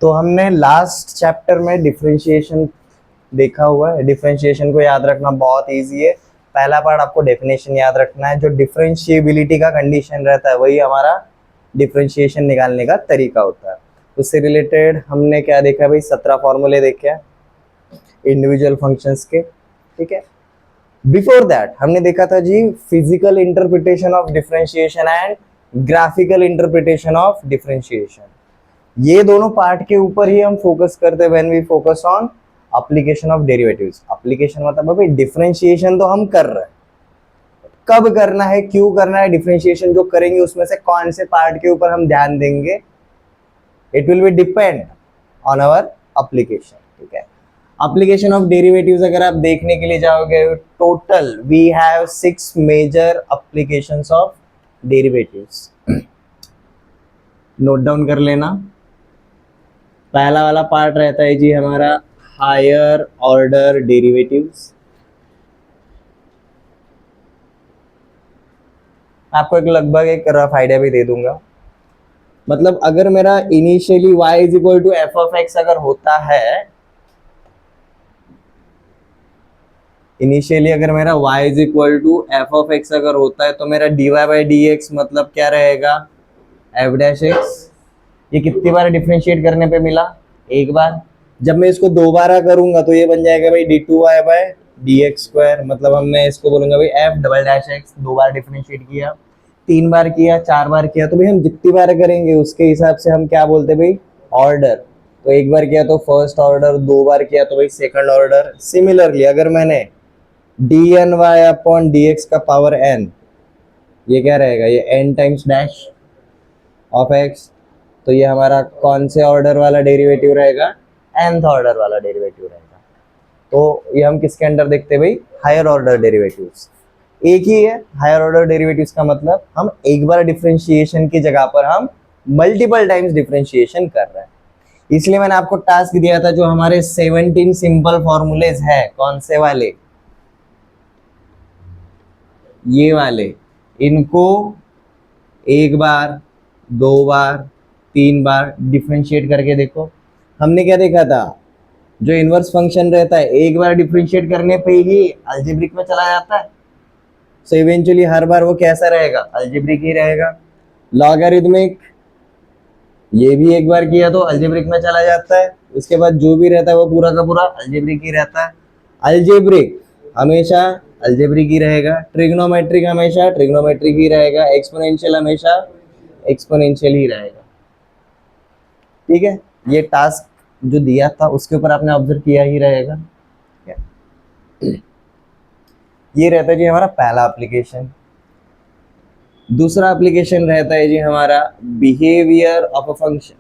तो हमने last chapter में डिफरेंशिएशन देखा हुआ है। डिफरेंशिएशन को याद रखना बहुत इजी है। पहला पार्ट आपको डेफिनेशन याद रखना है, जो डिफरेंशिएबिलिटी का कंडीशन रहता है वही हमारा डिफरेंशिएशन निकालने का तरीका होता है। उससे रिलेटेड हमने क्या देखा भाई, 17 फॉर्मूले देखे हैं इंडिविजुअल फंक्शंस के, ठीक है। बिफोर दैट हमने देखा था जी physical interpretation of differentiation and graphical interpretation of differentiation. ये दोनों पार्ट के ऊपर ही हम फोकस करते हैं when we focus on application of derivatives. Application मतलब भाई डिफरेंशिएशन तो हम कर रहे हैं, कब करना है, क्यों करना है, डिफरेंशिएशन जो करेंगे उसमें से कौन से पार्ट के ऊपर हम ध्यान देंगे, it will be depend on our application, ठीक है। एप्लीकेशन ऑफ डेरिवेटिव्स अगर आप देखने के लिए जाओगे, total we have 6 major applications of derivatives. Note down कर लेना। पहला वाला पार्ट रहता है जी हमारा हायर ऑर्डर डेरिवेटिव्स। आपको एक लगभग एक रफ आइडिया भी दे दूंगा। मतलब अगर मेरा initially y is equal to F of X अगर होता है, इनिशियली अगर मेरा y is equal to F of X अगर होता है तो मेरा dy बाई डी एक्स मतलब क्या रहेगा, एफ डैश एक्स। ये कितनी बार डिफरेंशिएट करने पे मिला, एक बार। जब मैं इसको दोबारा करूंगा तो ये बन जाएगा भाई D two Y by D x square. मतलब हम मैं इसको बोलूंगा भाई एफ डबल डैश एक्स। 2 बार डिफरेंशिएट किया, 3 बार किया, 4 बार किया, तो भाई हम जितनी बार करेंगे उसके हिसाब से हम क्या बोलते भाई, ऑर्डर। तो एक बार किया तो फर्स्ट ऑर्डर, 2 बार किया तो भाई सेकंड ऑर्डर। सिमिलरली अगर मैंने D N Y upon D x का पावर एन, ये क्या रहेगा, ये N times dash of x, तो ये हमारा कौन से ऑर्डर वाला डेरिवेटिव रहेगा, nth ऑर्डर वाला डेरिवेटिव रहेगा। तो ये हम किसके अंडर देखते हैं भाई, हायर ऑर्डर डेरिवेटिव्स। एक ही है हायर ऑर्डर डेरिवेटिव्स का मतलब हम एक बार डिफरेंशिएशन की जगह पर हम मल्टीपल टाइम्स डिफरेंशिएशन कर रहे हैं। इसलिए मैंने आपको टास्क दिया था, जो हमारे 17 सिंपल फॉर्मूलेज है, कौन से वाले, ये वाले, इनको एक बार, 2 बार, 3 बार डिफरेंशिएट करके देखो। हमने क्या देखा था, जो इनवर्स फंक्शन रहता है एक बार डिफरेंशिएट करने पे ही अलजेब्रिक में चला जाता है। सो इवेंचुअली हर बार वो कैसा रहेगा, अलजेब्रिक ही रहेगा। लॉगरिथमिक, ये भी एक बार किया तो अलजेब्रिक में चला जाता है। उसके बाद जो भी रहता है वो पूरा का पूरा अलजेब्रिक ही रहता है। अलजेब्रिक हमेशा अलजेब्रिक ही रहेगा, ट्रिग्नोमेट्रिक हमेशा ट्रिग्नोमेट्रिक ही रहेगा, एक्सपोनेंशियल हमेशा एक्सपोनेंशियल ही रहेगा, ठीक है। ये टास्क जो दिया था उसके ऊपर आपने ऑब्जर्व किया ही रहेगा। ये रहता है जी हमारा पहला एप्लीकेशन। दूसरा एप्लीकेशन रहता है जी हमारा बिहेवियर ऑफ अ फंक्शन।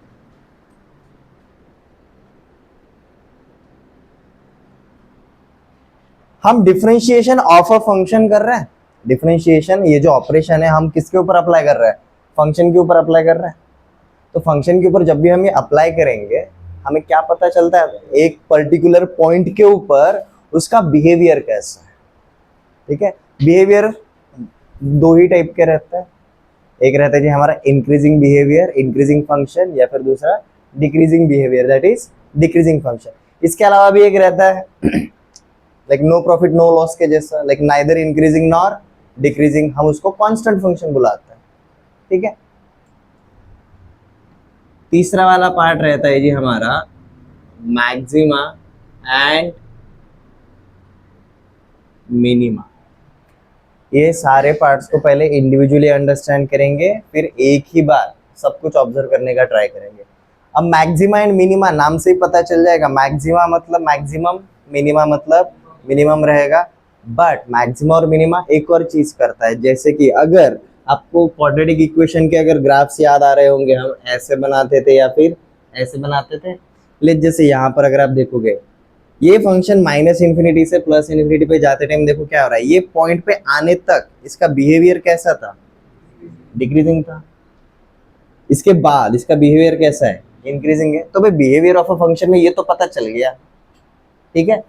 हम डिफरेंशिएशन ऑफ अ फंक्शन कर रहे हैं। डिफरेंशिएशन ये जो ऑपरेशन है हम किसके ऊपर अप्लाई कर रहे हैं, फंक्शन के ऊपर अप्लाई कर रहे हैं। तो फंक्शन के ऊपर जब भी हम ये अप्लाई करेंगे हमें क्या पता चलता है, एक पर्टिकुलर पॉइंट के ऊपर उसका बिहेवियर कैसा है, ठीक है। बिहेवियर 2 ही टाइप के रहता है। एक रहता है जी हमारा इंक्रीजिंग बिहेवियर, इंक्रीजिंग फंक्शन, या फिर दूसरा decreasing behaviour, that is decreasing function. इसके अलावा भी एक रहता है like no profit no loss के जैसा, like neither increasing nor decreasing, हम उसको कांस्टेंट फंक्शन बुलाते हैं, ठीक है। तीसरा वाला पार्ट रहता है जी हमारा मैक्सिमा एंड मिनिमा। ये सारे पार्ट्स को पहले इंडिविजुअली अंडरस्टैंड करेंगे, फिर एक ही बार सब कुछ ऑब्जर्व करने का ट्राई करेंगे। अब मैक्सिमा एंड मिनिमा नाम से ही पता चल जाएगा, मैक्सिमा मतलब मैक्सिमम, मिनिमा मतलब मिनिमम रहेगा। बट मैक्सिमा और मिनिमा एक और चीज करता है, जैसे कि अगर आपको क्वाड्रेटिक इक्वेशन के अगर ग्राफ्स याद आ रहे होंगे, हम ऐसे बनाते थे या फिर ऐसे बनाते थे। लेकिन जैसे यहाँ पर अगर आप देखोगे ये फंक्शन माइनस इन्फिनिटी से प्लस इन्फिनिटी पे जाते टाइम देखो क्या हो रहा है, ये पॉइंट पे आने तक इसका बिहेवियर कैसा था, डिक्रीजिंग था। इसके बाद इसका बिहेवियर कैसा है, इंक्रीजिंग है। तो भाई बिहेवियर ऑफ अ फंक्शन में ये तो पता चल गया, ठीक है।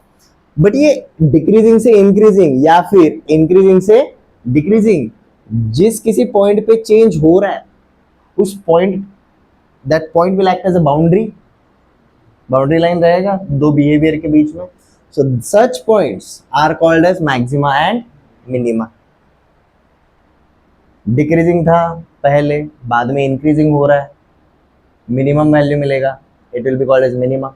बट ये डिक्रीजिंग से इंक्रीजिंग या फिर इंक्रीजिंग से डिक्रीजिंग, जिस किसी पॉइंट पे चेंज हो रहा है उस point, that point will act as a boundary. Boundary line रहेगा दो बिहेवियर के बीच में. So such points are called as maxima and minima. Decreasing था पहले, बाद में इंक्रीजिंग हो रहा है, मिनिमम वैल्यू मिलेगा, it will be called as minima.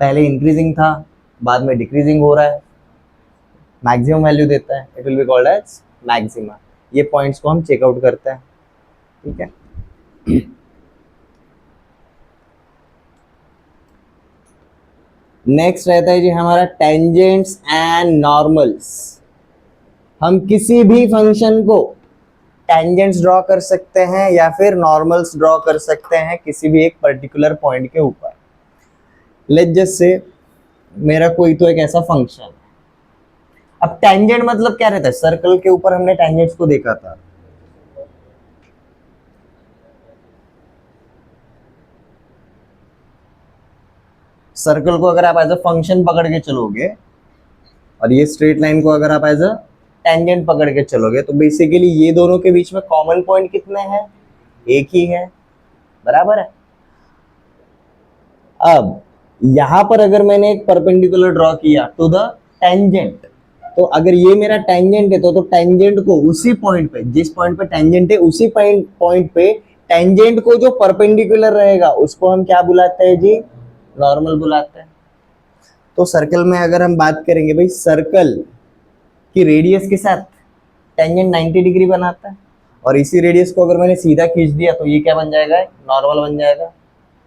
पहले इंक्रीजिंग था, बाद में डिक्रीजिंग हो रहा है, मैक्सिमम वैल्यू देता है, it will be called as maxima. ये पॉइंट्स को हम चेकआउट करते हैं. ठीक है. नेक्स्ट रहता है जी हमारा टेंजेंट्स एंड नॉर्मल्स. हम किसी भी फंक्शन को टेंजेंट्स ड्रॉ कर सकते हैं या फिर नॉर्मल्स ड्रॉ कर सकते हैं किसी भी एक पर्टिकुलर पॉइंट के ऊपर. लेट्स जस्ट से मेरा कोई तो एक ऐसा फंक्शन है. अब टेंजेंट मतलब क्या रहता है? सर्कल के ऊपर हमने टेंजेंट्स को देखा था. सर्कल को अगर आप एज अ फंक्शन पकड़ के चलोगे और ये स्ट्रेट लाइन को अगर आप एज अ टेंजेंट पकड़ के चलोगे तो बेसिकली ये दोनों के बीच में कॉमन पॉइंट कितने हैं? एक ही है. बराबर है. अब यहां पर अगर मैंने एक परपेंडिकुलर ड्रॉ किया टू द टेंजेंट, तो अगर ये मेरा टेंजेंट है तो टेंजेंट को उसी पॉइंट पे, जिस पॉइंट पे टेंजेंट है उसी पॉइंट पे टेंजेंट को जो परपेंडिकुलर रहेगा उसको हम क्या बुलाते हैं जी? नॉर्मल बुलाते हैं. तो सर्कल में अगर हम बात करेंगे भाई, सर्कल की रेडियस के साथ टेंजेंट 90 डिग्री बनाता है और इसी रेडियस को अगर मैंने सीधा खींच दिया तो ये क्या बन जाएगा? नॉर्मल बन जाएगा.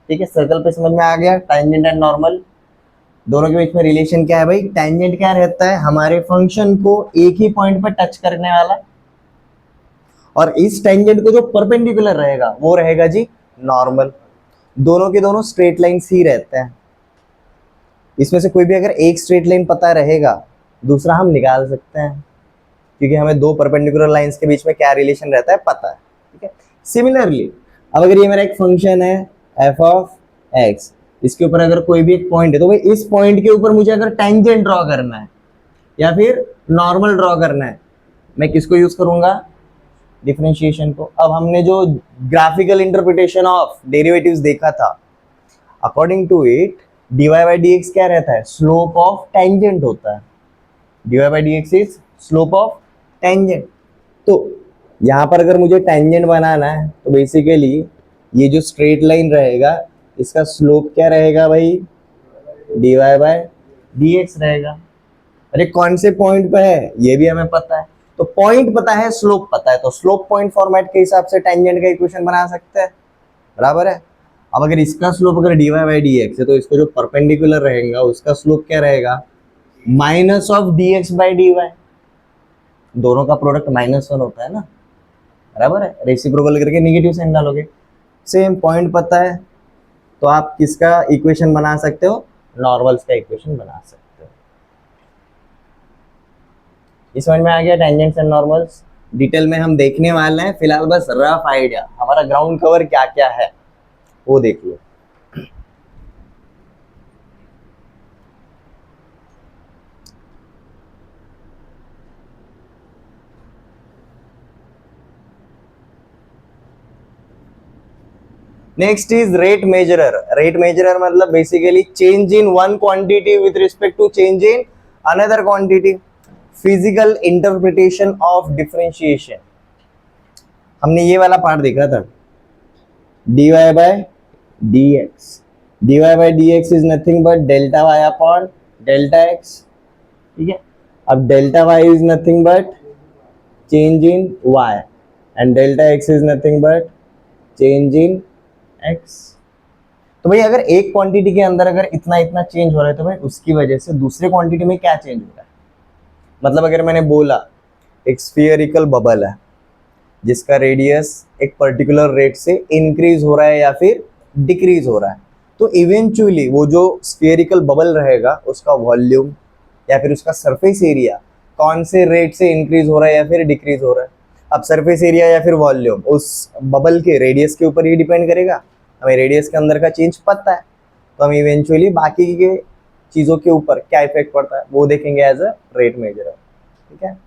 ठीक है. सर्कल पे समझ में आ गया टेंजेंट एंड नॉर्मल दोनों के बीच में रिलेशन क्या है भाई? टेंजेंट क्या रहता है? हमारे फंक्शन को एक ही पॉइंट पर टच करने वाला, और इस टेंजेंट को जो परपेंडिकुलर रहेगा वो रहेगा जी नॉर्मल. दोनों के दोनों स्ट्रेट लाइंस ही रहते हैं. इसमें से कोई भी अगर एक स्ट्रेट लाइन पता रहेगा दूसरा हम निकाल सकते हैं, क्योंकि हमें दो परपेंडिकुलर लाइंस के बीच में क्या रिलेशन रहता है पता है. ठीक है. सिमिलरली अब अगर ये मेरा एक फंक्शन है एफ ऑफ एक्स, इसके ऊपर अगर कोई भी एक पॉइंट है तो भाई इस पॉइंट के ऊपर मुझे अगर टेंजेंट ड्रॉ करना है या फिर नॉर्मल ड्रॉ करना है, मैं किसको यूज करूंगा? डिफरेंशिएशन को. अब हमने जो ग्राफिकल इंटरप्रिटेशन ऑफ डेरिवेटिव्स देखा था, according to it dy by dx क्या रहता है? स्लोप ऑफ टेंजेंट होता है. dy by dx is slope of tangent. तो यहां पर अगर मुझे टेंजेंट बनाना है तो बेसिकली ये जो स्ट्रेट लाइन रहेगा इसका स्लोप क्या रहेगा भाई? dy बाई dx रहेगा. अरे कौन से पॉइंट पे है ये भी हमें पता है. तो पॉइंट पता है, स्लोप पता है, तो स्लोप पॉइंट फॉर्मेट के हिसाब से टेंजेंट का इक्वेशन बना सकते हैं. बराबर है. अब अगर इसका स्लोप अगर dy बाई dx है तो इसको जो परपेंडिकुलर रहेगा उसका स्लोप क्या रहेगा? Minus of dx by dy. दोनों का प्रोडक्ट -1 होता है ना. बराबर है. रेसिप्रोकल करके नेगेटिव साइन डालोगे. सेम पॉइंट पता है तो आप किसका इक्वेशन बना सकते हो? नॉर्मल्स का इक्वेशन बना सकते हो. इस समझ में आ गया टेंजेंट्स एंड नॉर्मल्स. डिटेल में हम देखने वाले हैं, फिलहाल बस रफ आइडिया, हमारा ग्राउंड कवर क्या क्या है वो देख लो. Next is rate measurer. Rate measurer मतलब basically change in one quantity with respect to change in another quantity. Physical interpretation of differentiation. हमने ये वाला पार्ट देखा था, dy by dx. dy by dx is nothing but delta y upon delta x. ठीक है. अब delta y is nothing but change in y and delta x is nothing but change in x. तो भाई अगर एक quantity के अंदर अगर इतना इतना चेंज हो रहा है तो भाई उसकी वजह से दूसरे क्वांटिटी में क्या चेंज हो रहा है? मतलब अगर मैंने बोला एक स्फीयरिकल बबल है जिसका रेडियस एक पर्टिकुलर रेट से इंक्रीज हो रहा है या फिर डिक्रीज हो रहा है, तो इवेंचुअली वो जो स्फीयरिकल बबल रहेगा उसका वॉल्यूम या फिर उसका सरफेस एरिया कौन से रेट से इंक्रीज हो रहा है या फिर डिक्रीज हो रहा है. अब सरफेस एरिया या फिर वॉल्यूम उस बबल के रेडियस के ऊपर ही डिपेंड करेगा. हमें रेडियस के अंदर का चेंज पता है तो हम इवेंचुअली बाकी के चीज़ों के ऊपर क्या इफेक्ट पड़ता है वो देखेंगे एज अ रेट मेजरर. ठीक है.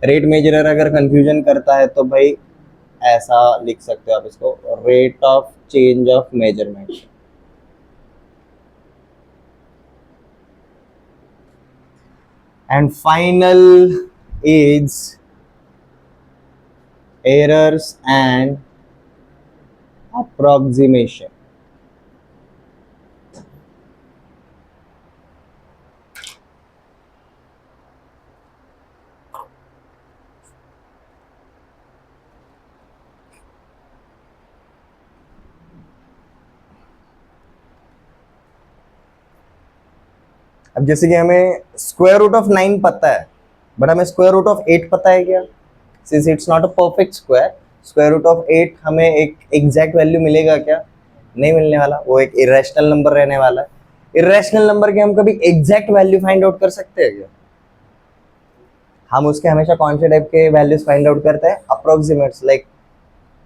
रेट मेजरर अगर कंफ्यूजन करता है तो भाई ऐसा लिख सकते हो आप इसको, rate of change of measurement. And final is errors and approximation. अब जैसे कि हमें स्क्वायर रूट ऑफ 9 पता है, बट हमें स्क्वायर रूट ऑफ 8 पता है क्या? Since it's not a perfect square, square root of 8 हमें एक एग्जैक्ट वैल्यू मिलेगा क्या? नहीं मिलने वाला, वो एक इरेशनल नंबर रहने वाला है। इरेशनल नंबर के हम कभी एग्जैक्ट वैल्यू फाइंड आउट कर सकते हैं क्या? हम उसके हमेशा कौन से टाइप के वैल्यूज फाइंड आउट करते हैं? अप्रोक्सीमेट्स, लाइक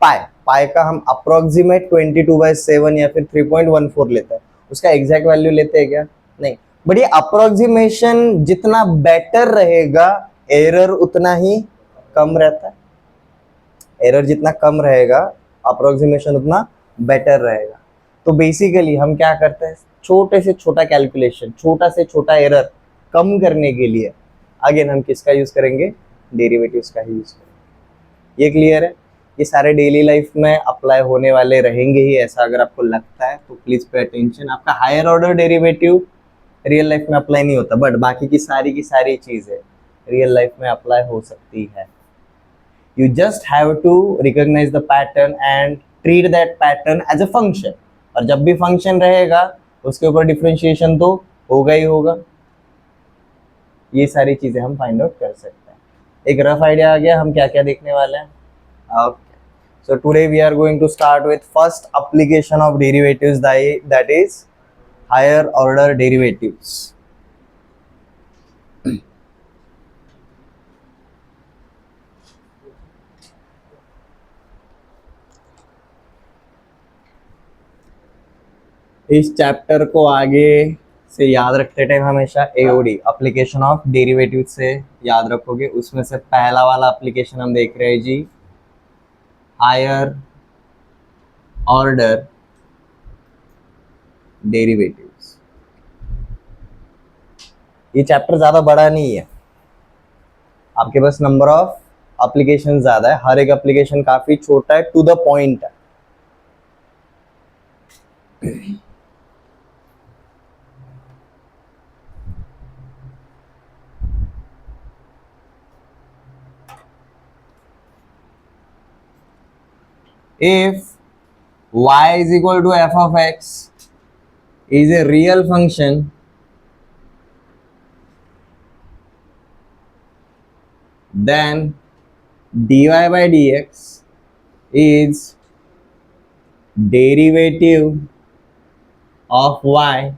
पाई। पाई का हम अप्रोक्सीमेट 22/7 या फिर 3.14 लेते हैं, उसका एग्जैक्ट वैल्यू लेते हैं क्या? नहीं। बट ये अप्रोक्सीमेशन जितना बेटर रहेगा, एरर उतना ही कम रहता है। एरर जितना कम रहेगा, अप्रोक्सीमेशन उतना बेटर रहेगा। तो बेसिकली हम क्या करते हैं, छोटे से छोटा कैलकुलेशन, छोटा से छोटा एरर कम करने के लिए अगेन हम किसका यूज करेंगे? डेरिवेटिव्स का ही यूज करेंगे। ये क्लियर है? ये सारे डेली लाइफ में अप्लाई होने वाले रहेंगे ही, ऐसा अगर आपको लगता है तो प्लीज पे अटेंशन। आपका higher order derivative real life में अप्लाई नहीं होता, बट बाकी की सारी चीजें रियल लाइफ में अप्लाई हो सकती है। You just have to recognize the pattern and treat that pattern as a function. और जब भी फंक्शन रहेगा उसके ऊपर डिफरेंशिएशन तो होगा ही होगा। ये सारी चीजें हम फाइंड आउट कर सकते हैं। एक रफ आइडिया आ गया हम क्या क्या देखने वाले हैं। Okay, so today we are going to start with first application of derivatives, that is higher order derivatives. इस चैप्टर को आगे से याद रखते टाइम हमेशा एओडी, एप्लीकेशन ऑफ डेरिवेटिव से याद रखोगे। उसमें से पहला वाला एप्लीकेशन हम देख रहे हैं जी, हायर ऑर्डर डेरिवेटिव्स। ये चैप्टर ज्यादा बड़ा नहीं है, आपके पास नंबर ऑफ एप्लीकेशन ज्यादा है, हर एक एप्लीकेशन काफी छोटा है, टू द पॉइंट है। If y is equal to f of x is a real function, then dy by dx is derivative of y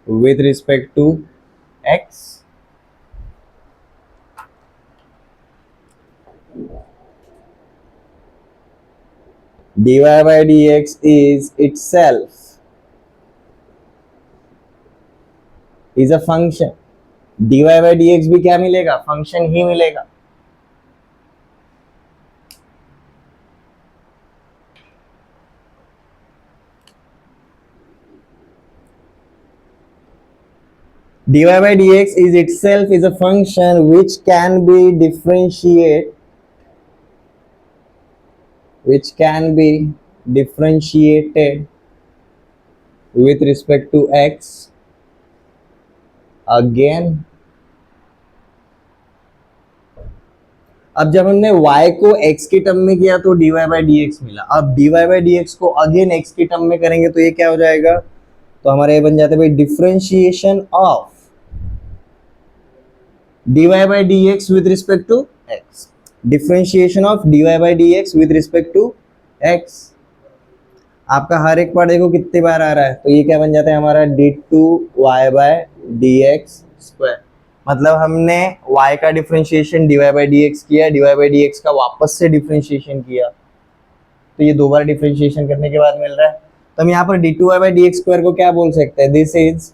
with respect to x. dy by dx is itself is a function. dy by dx भी क्या मिलेगा? Function ही मिलेगा। dy by dx is itself is a function which can be differentiated with respect to x. Again, अब जब हमने y को x की term में किया तो dy by dx मिला। अब dy by dx को अगेन x की टर्म में करेंगे तो ये क्या हो जाएगा? तो हमारे ये बन जाता है भाई differentiation of dy by dx with respect to x. Differentiation of dy by dx with respect to x। आपका हर एक पार्ट देखो कितनी बार आ रहा है, तो ये क्या बन जाता है हमारा d2y by dx स्क्वायर। मतलब हमने y का डिफरेंशिएशन dy by dx किया, dy by dx का वापस से डिफरेंशिएशन किया, तो ये दो बार डिफरेंशिएशन करने के बाद मिल रहा है। तो हम यहाँ पर d2y by dx स्क्वायर को क्या बोल सकते हैं? This is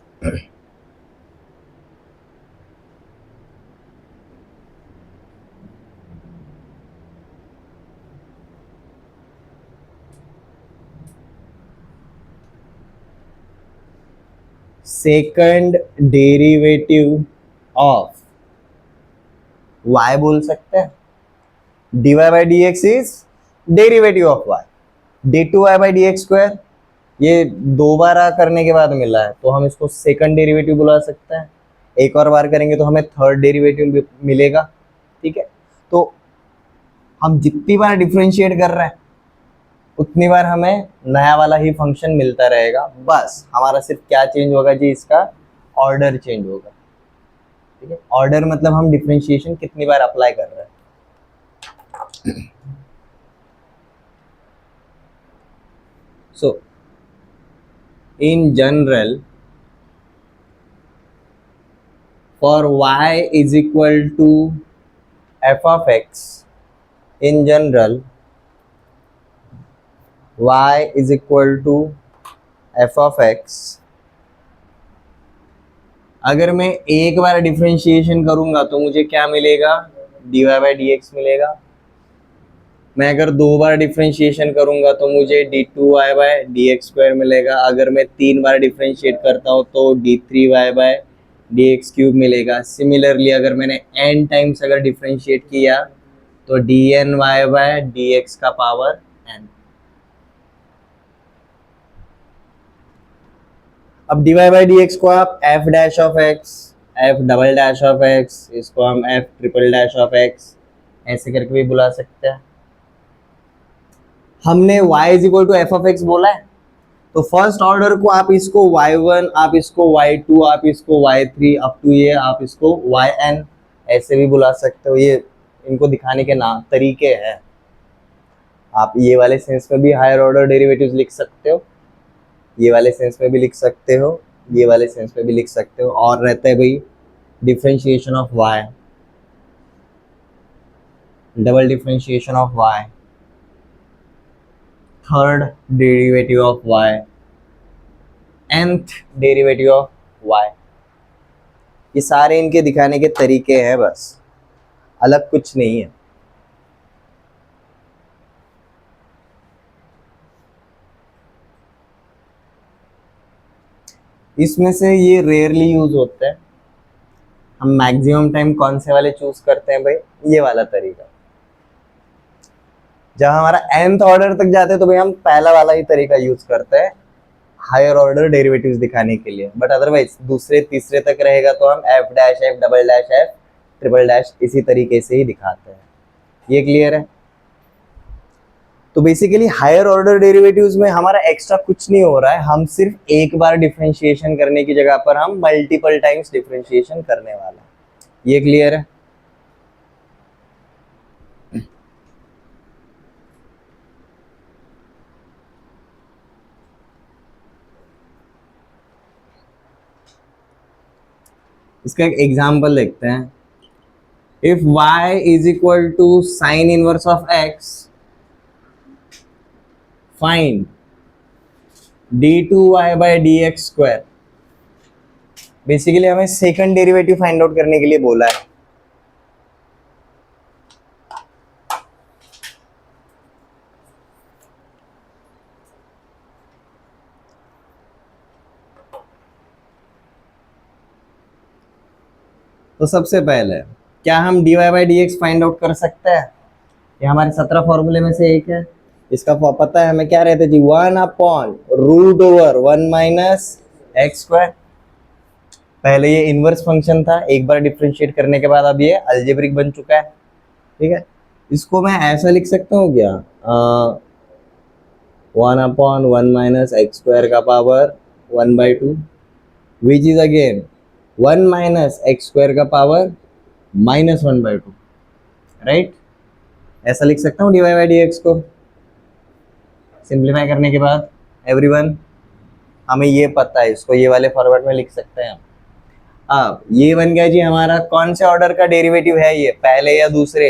second derivative of y बोल सकते हैं. dy by dx is derivative of y. d2y by dx square ये दो बार करने के बाद मिला है तो हम इसको सेकंड डेरिवेटिव बुला सकते हैं. एक और बार करेंगे तो हमें थर्ड डेरिवेटिव मिलेगा. ठीक है, तो हम जितनी बार डिफरेंशिएट कर रहे हैं उतनी बार हमें नया वाला ही फंक्शन मिलता रहेगा. बस हमारा सिर्फ क्या चेंज होगा जी, इसका ऑर्डर चेंज होगा. ठीक है, ऑर्डर मतलब हम डिफरेंशिएशन कितनी बार अप्लाई कर रहे हैं. So, in general, for y is equal to f of x, in general, y is equal to f of x. अगर मैं एक बार डिफरेंशिएशन करूंगा तो मुझे क्या मिलेगा, dy by dx मिलेगा. मैं अगर दो बार डिफरेंशिएशन करूंगा तो मुझे d2y by dx स्क्वायर मिलेगा. अगर मैं तीन बार डिफरेंशिएट करता हूँ तो d3y by dx क्यूब मिलेगा. सिमिलरली अगर मैंने n टाइम्स अगर डिफरेंशिएट किया तो dny by dx का पावर n. अब dy by dx को आप f dash of x, f double dash of x, इसको हम f triple dash of x ऐसे करके भी बुला सकते हैं. हमने y is equal to F of X बोला है तो फर्स्ट ऑर्डर को आप इसको y1, आप इसको y2, आप इसको y3 अप टू ये आप इसको yn ऐसे भी बुला सकते हो. ये इनको दिखाने के नाम तरीके हैं. आप ये वाले सेंस में भी हायर ऑर्डर डेरिवेटिव्स लिख सकते हो, ये वाले सेंस में भी लिख सकते हो, ये वाले सेंस में भी लिख सकते हो. और रहता है भाई differentiation of y, double differentiation of y, third derivative of y, nth derivative of y. ये सारे इनके दिखाने के तरीके हैं, बस अलग कुछ नहीं है. इसमें से ये रेयरली यूज होते हैं. हम मैक्सिमम टाइम कौन से वाले चूज करते हैं भाई, ये वाला तरीका. जब हमारा nth ऑर्डर तक जाते हैं तो भाई हम पहला वाला ही तरीका यूज करते हैं हायर ऑर्डर डेरिवेटिव्स दिखाने के लिए. बट अदरवाइज दूसरे तीसरे तक रहेगा तो हम f dash, f double dash, f triple dash इसी तरीके से ही दिखाते हैं. ये क्लियर है. तो बेसिकली हायर ऑर्डर डेरिवेटिव्स में हमारा एक्स्ट्रा कुछ नहीं हो रहा है. हम सिर्फ एक बार डिफरेंशिएशन करने की जगह पर हम मल्टीपल टाइम्स डिफरेंशिएशन करने वाला है. ये क्लियर है. इसका एक एग्जाम्पल देखते हैं. If y is equal to sine inverse of x, find d2y by dx square. Basically हमें सेकंड डेरिवेटिव फाइंड आउट करने के लिए बोला है. तो सबसे पहले क्या हम dy by dx find out कर सकते हैं. ये हमारे 17 फॉर्मूले में से एक है. इसका पता है हमें क्या रहता है जी, 1 upon root over 1 minus X square. पहले ये इनवर्स फंक्शन था, एक बार डिफरेंशिएट करने के बाद अब ये अलजेब्रिक बन चुका है. ठीक है, इसको मैं ऐसा लिख सकता हूँ क्या, 1 अपॉन 1 माइनस एक्स स्क्वायर का power 1/2 which is again 1 minus X square का पावर -1/2. राइट, ऐसा लिख सकता हूँ dy by dx को. सिंप्लीफाई करने के बाद एवरीवन हमें ये पता है, इसको ये वाले फॉर्मेट में लिख सकते हैं. अब ये बन गया जी हमारा कौन से ऑर्डर का डेरिवेटिव है, ये पहले या दूसरे,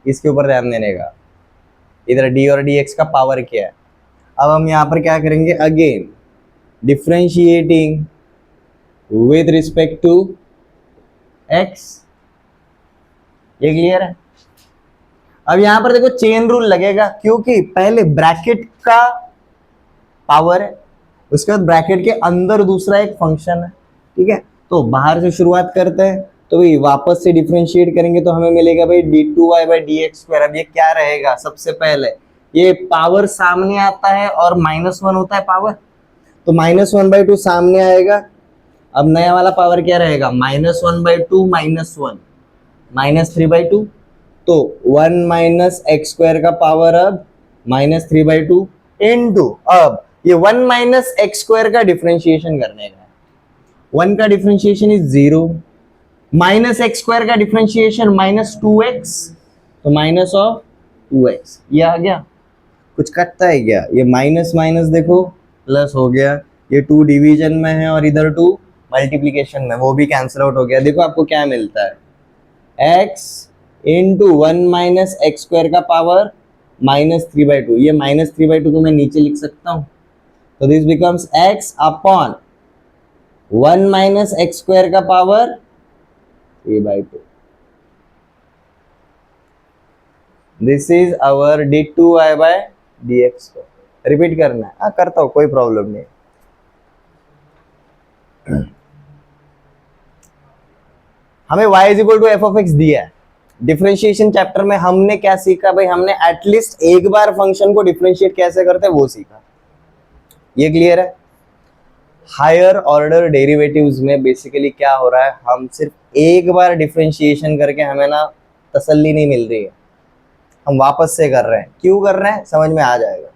इसके ऊपर ध्यान देने का. इधर d और dx का पावर क्या है. अब हम यहाँ पर क्या करेंगे, again differentiating with respect to x. ये क्लियर है. अब यहां पर देखो चेन रूल लगेगा क्योंकि पहले ब्रैकेट का पावर है, उसके बाद ब्रैकेट के अंदर दूसरा एक फंक्शन है, ठीक है। तो बाहर से शुरुआत करते हैं, तो भाई वापस से डिफरेंशिएट करेंगे तो हमें मिलेगा भाई d2y/dx²। अब ये क्या रहेगा, सबसे पहले ये पावर सामने आता है और -1 होता है पावर, तो -1/2 सामने आएगा। अब नया वाला पावर क्या रहेगा, -1/2 -1 -3/2, तो 1 - x² का पावर अब -3/2 इनटू, अब ये 1 - x² का डिफरेंशिएशन करने का है। 1 का डिफरेंशिएशन इज 0, -x² का डिफरेंशिएशन -2x, तो -2x ये आ गया। कुछ कटता है क्या, ये माइनस माइनस देखो प्लस हो गया, ये 2 डिवीजन में है और इधर 2 मल्टीप्लीकेशन में, वो भी कैंसिल आउट हो गया। देखो आपको क्या मिलता है, x इंटू 1 - x² का पावर -3/2। ये -3/2 को मैं नीचे लिख सकता हूँ, तो this becomes x upon 1 - x² का पावर 3/2। This is our d2y/dx। Repeat करना है, करता हूँ, कोई प्रॉब्लम नहीं। हमें y = f(x) दिया है। डिफरेंशिएशन चैप्टर में हमने क्या सीखा भाई, हमने एटलीस्ट एक बार फंक्शन को डिफरेंशिएट कैसे करते हैं वो सीखा। ये क्लियर है। हायर ऑर्डर डेरिवेटिव्स में बेसिकली क्या हो रहा है, हम सिर्फ एक बार डिफरेंशिएशन करके हमें ना तसल्ली नहीं मिल रही है, हम वापस से कर रहे हैं। क्यों कर रहे हैं समझ में आ जाएगा,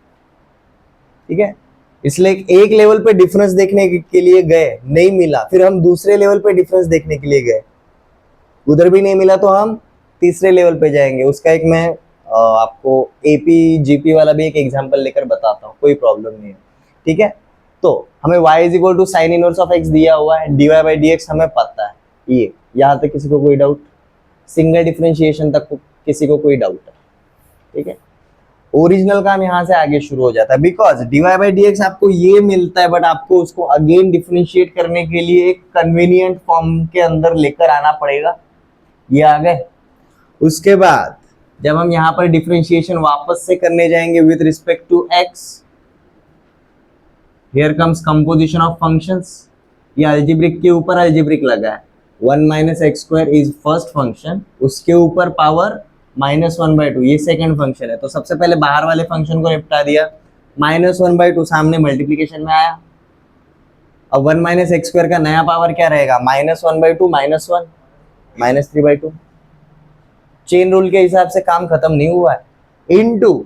ठीक है। इसलिए एक लेवल पे डिफरेंस देखने के लिए गए, नहीं मिला, फिर हम दूसरे लेवल पे डिफरेंस देखने के लिए गए, उधर भी नहीं मिला, तो हम तीसरे लेवल पे जाएंगे। उसका एक मैं आपको एपी जीपी वाला भी एक एग्जांपल लेकर बताता हूँ, कोई प्रॉब्लम नहीं है, ठीक है। तो हमें y = sin inverse of x दिया हुआ है, dy/dx हमें पता है। ये यहाँ तक किसी को कोई डाउट, सिंगल डिफरेंशिएशन तक किसी को कोई डाउट है, ठीक है। ओरिजिनल काम यहाँ से आगे शुरू हो जाता है, बिकॉज dy/dx आपको ये मिलता है, बट आपको उसको अगेन डिफरेंशिएट करने के लिए एक कन्वीनियंट फॉर्म के अंदर लेकर आना पड़ेगा। ये आ गए। उसके बाद जब हम यहाँ पर डिफरेंशिएशन वापस से करने जाएंगे with respect to x, here comes composition of functions. ये अलजेब्रिक के ऊपर अलजेब्रिक लगा है, 1 - x² इज फर्स्ट फंक्शन, उसके ऊपर पावर -1/2 ये सेकंड फंक्शन है। तो सबसे पहले बाहर वाले फंक्शन को निपटा दिया, -1/2 सामने मल्टीप्लीकेशन में आया। अब 1 - x² का नया पावर क्या रहेगा, -1/2 -1 -3/2। चेन रूल के हिसाब से काम खत्म नहीं हुआ है, इनटू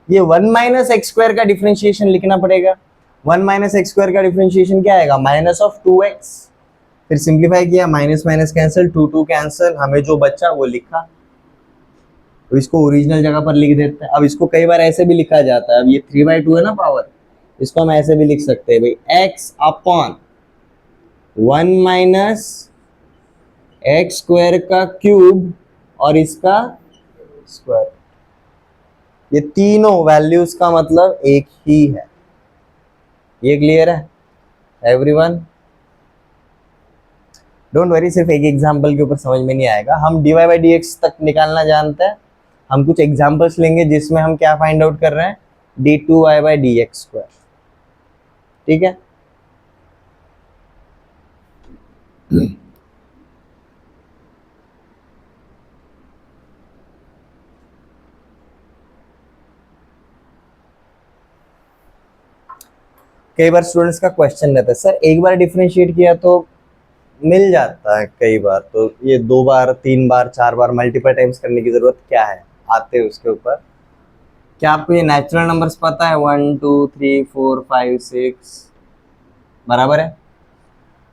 ये 1 - x² का डिफरेंशिएशन लिखना पड़ेगा। 1 - x² का डिफरेंशिएशन क्या आएगा, -2x। फिर सिंप्लीफाई किया, माइनस माइनस कैंसिल, 2 कैंसिल, हमें जो बचा वो लिखा। तो इसको ओरिजिनल जगह पर लिख देते हैं। अब इसको कई बार ऐसे भी लिखा जाता है, अब ये 3/2 है ना पावर, इसको हम ऐसे भी लिख सकते हैं भाई, x अपॉन 1 - x² का क्यूब और इसका स्क्वायर। ये तीनों वैल्यूज का मतलब एक ही है। ये क्लियर है एवरीवन? डोंट वरी, सिर्फ एक एग्जांपल के ऊपर समझ में नहीं आएगा, हम dy/dx तक निकालना जानते हैं। हम कुछ एग्जांपल्स लेंगे जिसमें हम क्या फाइंड आउट कर रहे हैं, d2y/dx², ठीक है। कई बार स्टूडेंट्स का क्वेश्चन रहता है, सर एक बार डिफरेंशिएट किया तो मिल जाता है, कई बार तो ये 2 बार 3 बार 4 बार मल्टीपल टाइम्स करने की जरूरत क्या है, आते हैं उसके ऊपर। क्या आपको ये नेचुरल नंबर्स पता है, 1 2 3 4 5 6 बराबर है।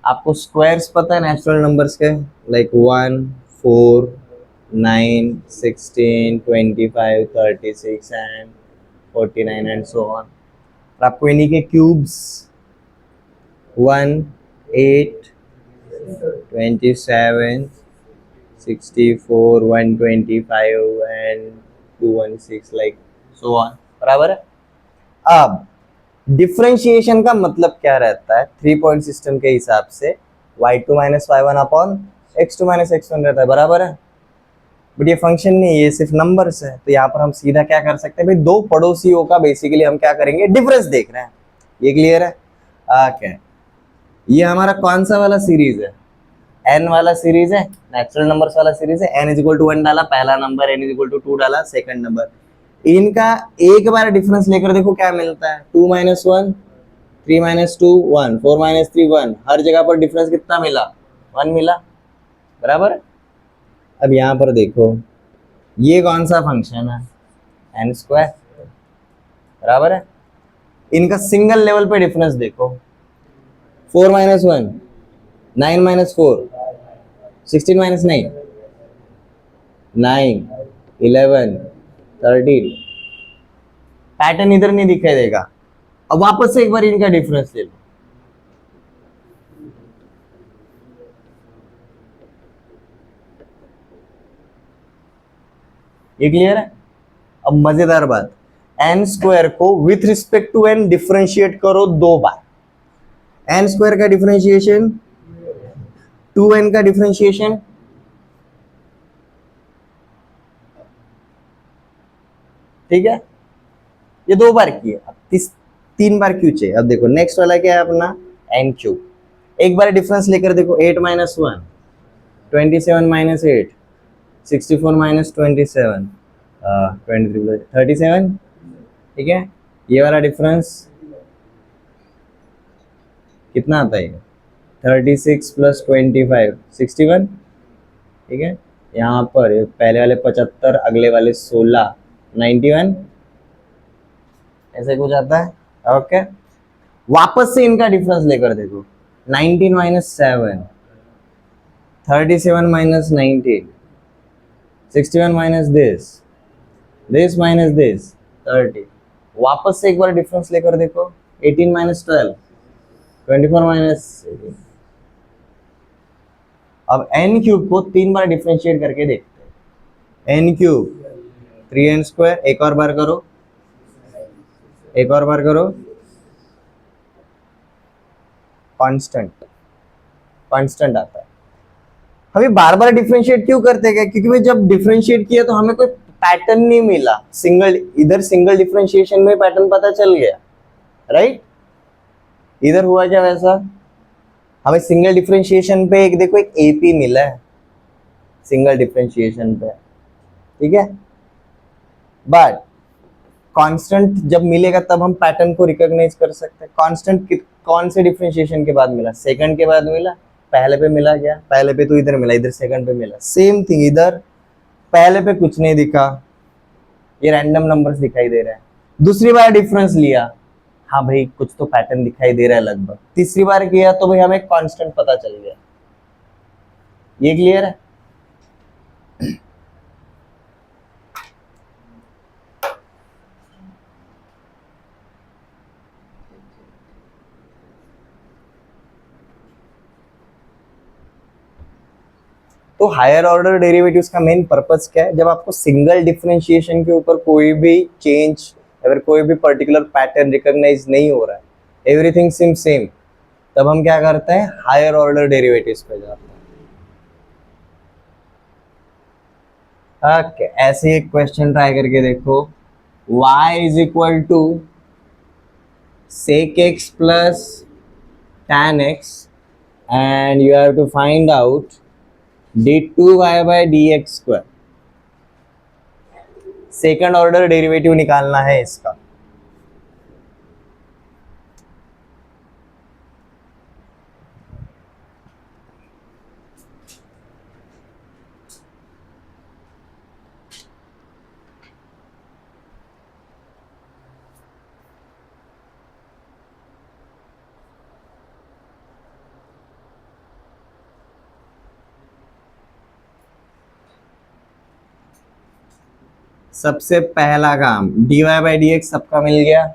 आपको स्क्वायर्स पता है नेचुरल नंबर्स के, like 1 4 9 16 25 36 and 49 and so on. और आपको इन्हीं के cubes 1 8 27 64 125 and 216 like so on, बराबर है। अब डिफरेंशिएशन का मतलब क्या रहता है, 3 पॉइंट सिस्टम के हिसाब से y2 - y1 upon x2 - x1 रहता है, बराबर है। बट ये फंक्शन नहीं, ये सिर्फ नंबर्स है, तो यहाँ पर हम सीधा क्या कर सकते हैं भाई, दो पड़ोसियों का बेसिकली हम क्या करेंगे, डिफरेंस देख रहे हैं। ये क्लियर है। ओके, ये हमारा कौन सा वाला सीरीज है? एन वाला सीरीज है, नेचुरल नंबर्स वाला सीरीज है। एन इज इक्वल टू 1 डाला पहला number, n is equal to 2 डाला सेकंड नंबर। इनका एक बार डिफरेंस लेकर देखो क्या मिलता है। 2 माइनस 1, 3 माइनस 2 1, 4 माइनस 3 1। हर जगह पर डिफरेंस कितना मिला? 1 मिला, बराबर। अब यहाँ पर देखो ये कौन सा फंक्शन है? एन स्क्वायर, बराबर है। इनका सिंगल लेवल पे डिफरेंस देखो। 4 माइनस 1, 9 माइनस 4, 16 माइनस 9, 9, 11, 13। पैटर्न इधर नहीं दिखाई देगा। अब वापस से एक बार इनका डिफरेंस ले लो। ये क्लियर है? अब मजेदार बात, एन स्क्वायर को with respect to n differentiate करो 2 बार। एन स्क्वायर का डिफरेंशिएशन, 2n का डिफरेंशिएशन, ठीक है, ये 2 बार किए। अब 3 बार क्यों चाहिए? अब देखो नेक्स्ट वाला क्या है अपना, एन क्यूब। एक बार डिफरेंस लेकर देखो, 8 माइनस 1, 27 माइनस 8, 64 माइनस 27, 23 37, ठीक है। ये वाला डिफरेंस कितना आता है? 36 प्लस 25, 61, ठीक है। यहाँ पर पहले वाले 75, अगले वाले 16, 91, ऐसे कुछ आता है। ओके, वापस से इनका डिफरेंस लेकर देखो। 19 minus 7, 37 minus 19, 61 minus this minus this 30। वापस से एक बार डिफरेंस लेकर देखो। 18 माइनस 12, 24 माइनस 18। अब एन क्यूब को 3 बार डिफरेंशिएट करके देखते हैं। एन क्यूब 3n स्क्वायर, एक और बार करो, एक और बार करो। कांस्टेंट, कांस्टेंट आता है। हमें बार बार डिफरेंशिएट क्यों करते हैं? क्योंकि भाई जब डिफरेंशिएट किया तो हमें कोई पैटर्न नहीं मिला। सिंगल, इधर सिंगल डिफरेंशिएशन में पैटर्न पता चल गया, राइट। इधर हुआ क्या वैसा? हमें सिंगल डिफरेंशिएशन पे एक देखो, एक एपी मिला है सिंगल डिफरेंशिएशन पे, ठीक है। बट कांस्टेंट जब मिलेगा तब हम पैटर्न को रिकॉग्नाइज कर सकते हैं। कांस्टेंट कौन से डिफरेंशिएशन के बाद मिला? सेकंड के बाद मिला। पहले पे मिला क्या? पहले पे तो इधर मिला, इधर सेकंड पे मिला। सेम थिंग इधर, पहले पे कुछ नहीं दिखा, ये रैंडम नंबर्स दिखाई दे रहा है। दूसरी बार डिफरेंस लिया, हाँ भाई कुछ तो पैटर्न दिखाई दे रहा है लगभग। तीसरी बार किया तो भाई हमें कांस्टेंट पता चल गया। ये क्लियर है? तो हायर ऑर्डर डेरिवेटिव्स का मेन पर्पस क्या है? जब आपको सिंगल डिफरेंशिएशन के ऊपर कोई भी चेंज, अगर कोई भी पर्टिकुलर पैटर्न रिकॉग्नाइज नहीं हो रहा है, एवरीथिंग सिम सेम, तब हम क्या करते हैं? हायर ऑर्डर डेरिवेटिव्स पे जाते हैं। ओके, ऐसे एक क्वेश्चन ट्राई करके देखो। y is equal to sec x plus tan x and you have to find out d2y by dx square. Second order derivative निकालना है इसका। सबसे पहला काम, dy बाई डी एक्स सबका मिल गया।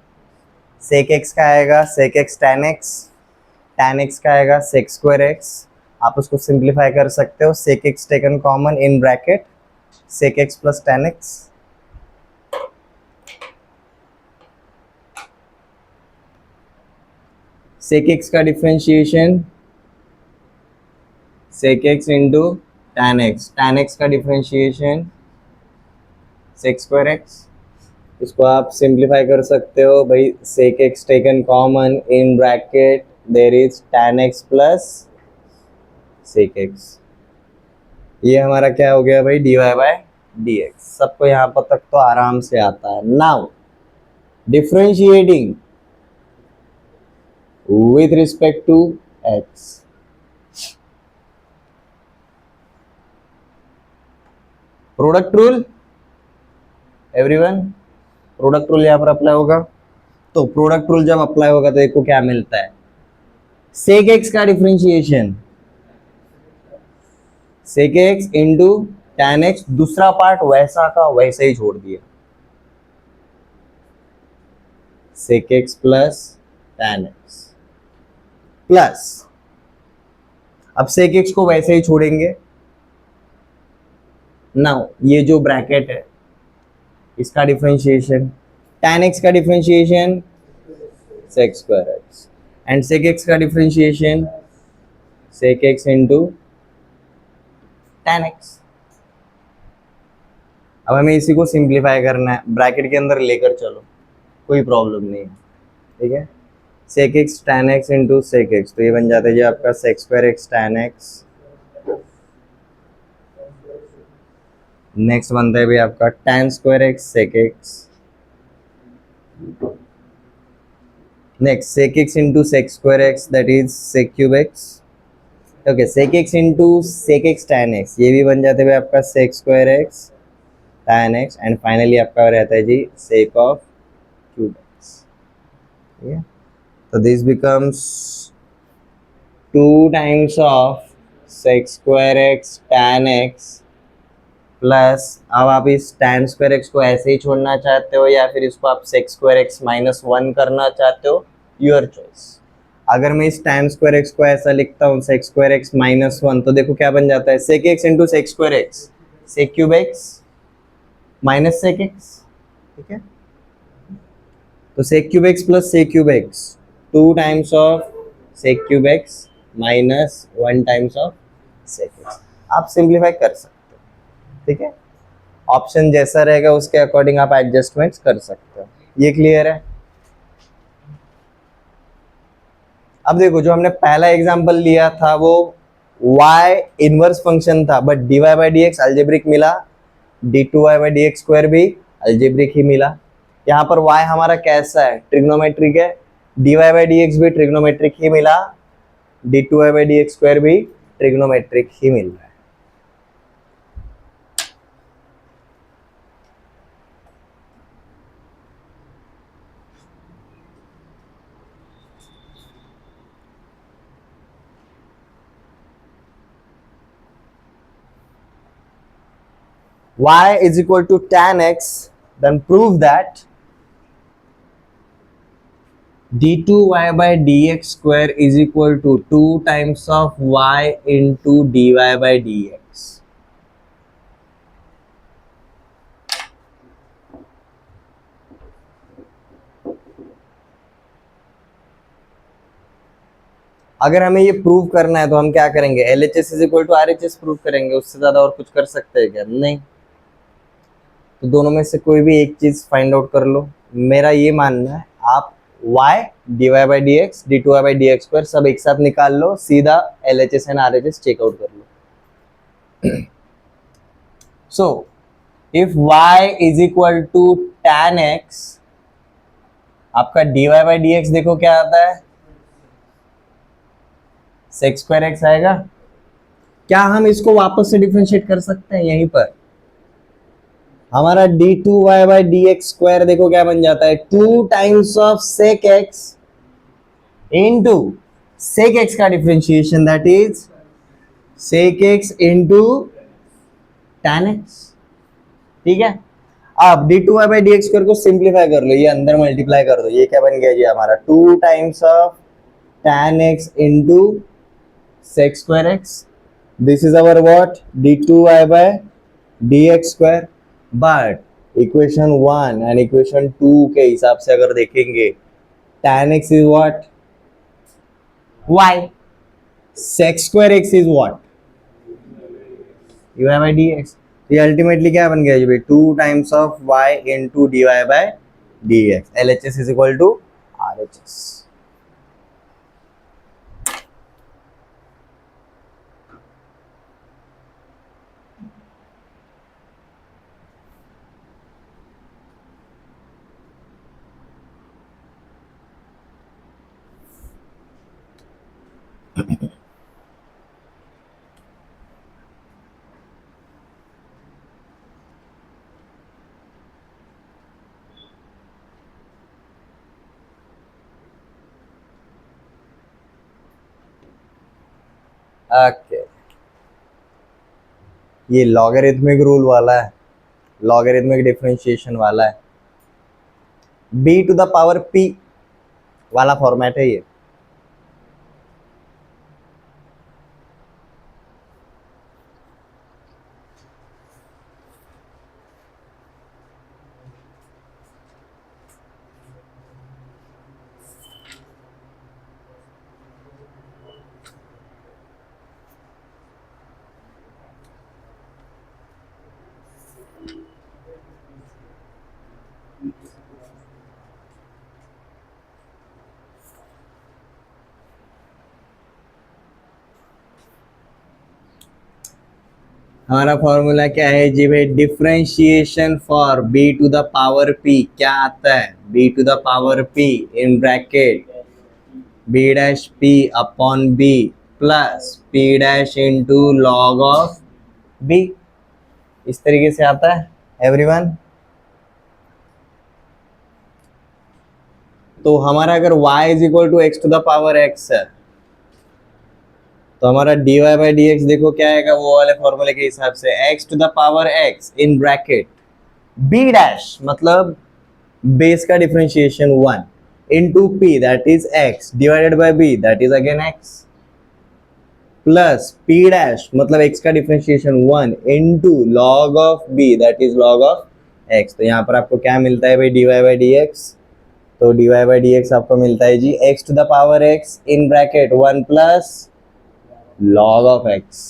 सेक एक्स का आएगा sec x tan x, tan x का आएगा सेक स्क्वायर एक्स। आप उसको सिंप्लीफाई कर सकते हो। Sec x taken common in bracket, sec x plus tan x. Sec x का differentiation sec x into tan x, tan x का डिफरेंशिएशन सेक स्क्वायर एक्स। इसको आप सिंप्लीफाई कर सकते हो भाई, sec x taken common in bracket there is tan x plus sec x. ये हमारा क्या हो गया भाई, dy बाय dx। सबको यहाँ पर तक तो आराम से आता है। Now differentiating with respect to x, product rule everyone, product rule यहां पर अप्लाई होगा। तो प्रोडक्ट रूल जब अप्लाई होगा तो देखो क्या मिलता है, सेक एक्स का differentiation sec x into tan x, दूसरा पार्ट वैसा का वैसे ही छोड़ दिया, sec x plus tan x plus, अब सेक एक्स को वैसे ही छोड़ेंगे। नाउ ये जो ब्रैकेट है इसका डिफरेंशिएशन, tan x का differentiation sec square x and sec x का differentiation sec x into tan x। अब हमें इसी को सिंप्लीफाई करना है, ब्रैकेट के अंदर लेकर चलो, कोई प्रॉब्लम नहीं है, ठीक है। sec x tan x into sec x, तो ये बन जाता है जी आपका sec square x tan x। Next बनता है भाई आपका tan square x sec x, next sec x into sec square x that is sec cube x, okay sec x into sec x tan x, ये भी बन जाते हुए आपका sec square x tan x and finally आपका रहता है जी sec of cube x, ठीक है। तो this becomes 2 times of sec square x tan x plus, अब आप इस tan square x को ऐसे ही छोड़ना चाहते हो या फिर इसको आप sec square x माइनस 1 करना चाहते हो, योर चॉइस। अगर मैं इस tan square x को ऐसा लिखता हूँ sec square x माइनस 1, तो देखो क्या बन जाता है, sec x into sec square x sec cube x minus sec x, ठीक है। तो sec cube x plus sec cube x 2 times of sec cube x minus 1 times of sec x, आप सिंप्लीफाई कर सकते हो, ठीक है। ऑप्शन जैसा रहेगा उसके अकॉर्डिंग आप एडजस्टमेंट्स कर सकते हो। ये क्लियर है। अब देखो जो हमने पहला एग्जांपल लिया था वो y इनवर्स फंक्शन था, but dy by D x algebraic मिला, d2y by D x square भी अल्जेब्रिक ही मिला। यहाँ पर y हमारा कैसा है, ट्रिग्नोमेट्रिक है, dy बाई डी एक्स भी ट्रिग्नोमेट्रिक ही मिला, d2y by D x square भी ट्रिग्नोमेट्रिक ही मिल रहा है। y is equal to tan x, then prove that d2y by dx square is equal to 2 times of y into dy by dx। अगर हमें ये prove करना है तो हम क्या करेंगे, LHS is equal to RHS prove करेंगे, उससे ज्यादा और कुछ कर सकते हैं क्या, नहीं। तो दोनों में से कोई भी एक चीज फाइंड आउट कर लो। मेरा ये मानना है आप y dy by D x d2y by D x square सब एक साथ निकाल लो, सीधा LHS एंड RHS चेकआउट कर लो। So if y is equal to tan x, आपका dy बाई डी एक्स देखो क्या आता है, sec square x आएगा। क्या हम इसको वापस से डिफरेंशिएट कर सकते हैं, यहीं पर हमारा d2y by D x square देखो क्या बन जाता है, 2 times of sec x into sec x का differentiation that is sec x into tan x, ठीक है। अब d2y by D x square को सिंप्लीफाई कर लो, ये अंदर मल्टीप्लाई कर दो, ये क्या बन गया जी हमारा 2 times of tan x into sec square x, this is our what, d2y by dx square। But equation 1 and equation 2 के हिसाब से अगर देखेंगे, tan x is what, y, sec square x is what, dy by dx। ये ultimately क्या बन गया जी भाई, 2 times of y into d y by D x, L H S is equal to R H S. Okay, ये logarithmic rule वाला है, logarithmic differentiation वाला है, b to the power p वाला फॉर्मेट है ये। हमारा फॉर्मूला क्या है जी भाई, differentiation for b to the power p क्या आता है, b to the power p in bracket b dash p upon b plus p dash into log of b, इस तरीके से आता है एवरीवन। तो हमारा अगर y is equal to x to the power x है, तो हमारा dy बाई डी एक्स देखो क्या आएगा, वो वाले फॉर्मूले के हिसाब से x to the power x in bracket b dash मतलब बेस का differentiation 1 into p that is x divided by b that is again x plus p dash मतलब x का differentiation 1 into log of b that is log of x। तो यहाँ पर आपको क्या मिलता है भाई, dy बाई डी एक्स, तो dy बाई डी एक्स आपको मिलता है जी x to the power x in bracket 1 plus log of x।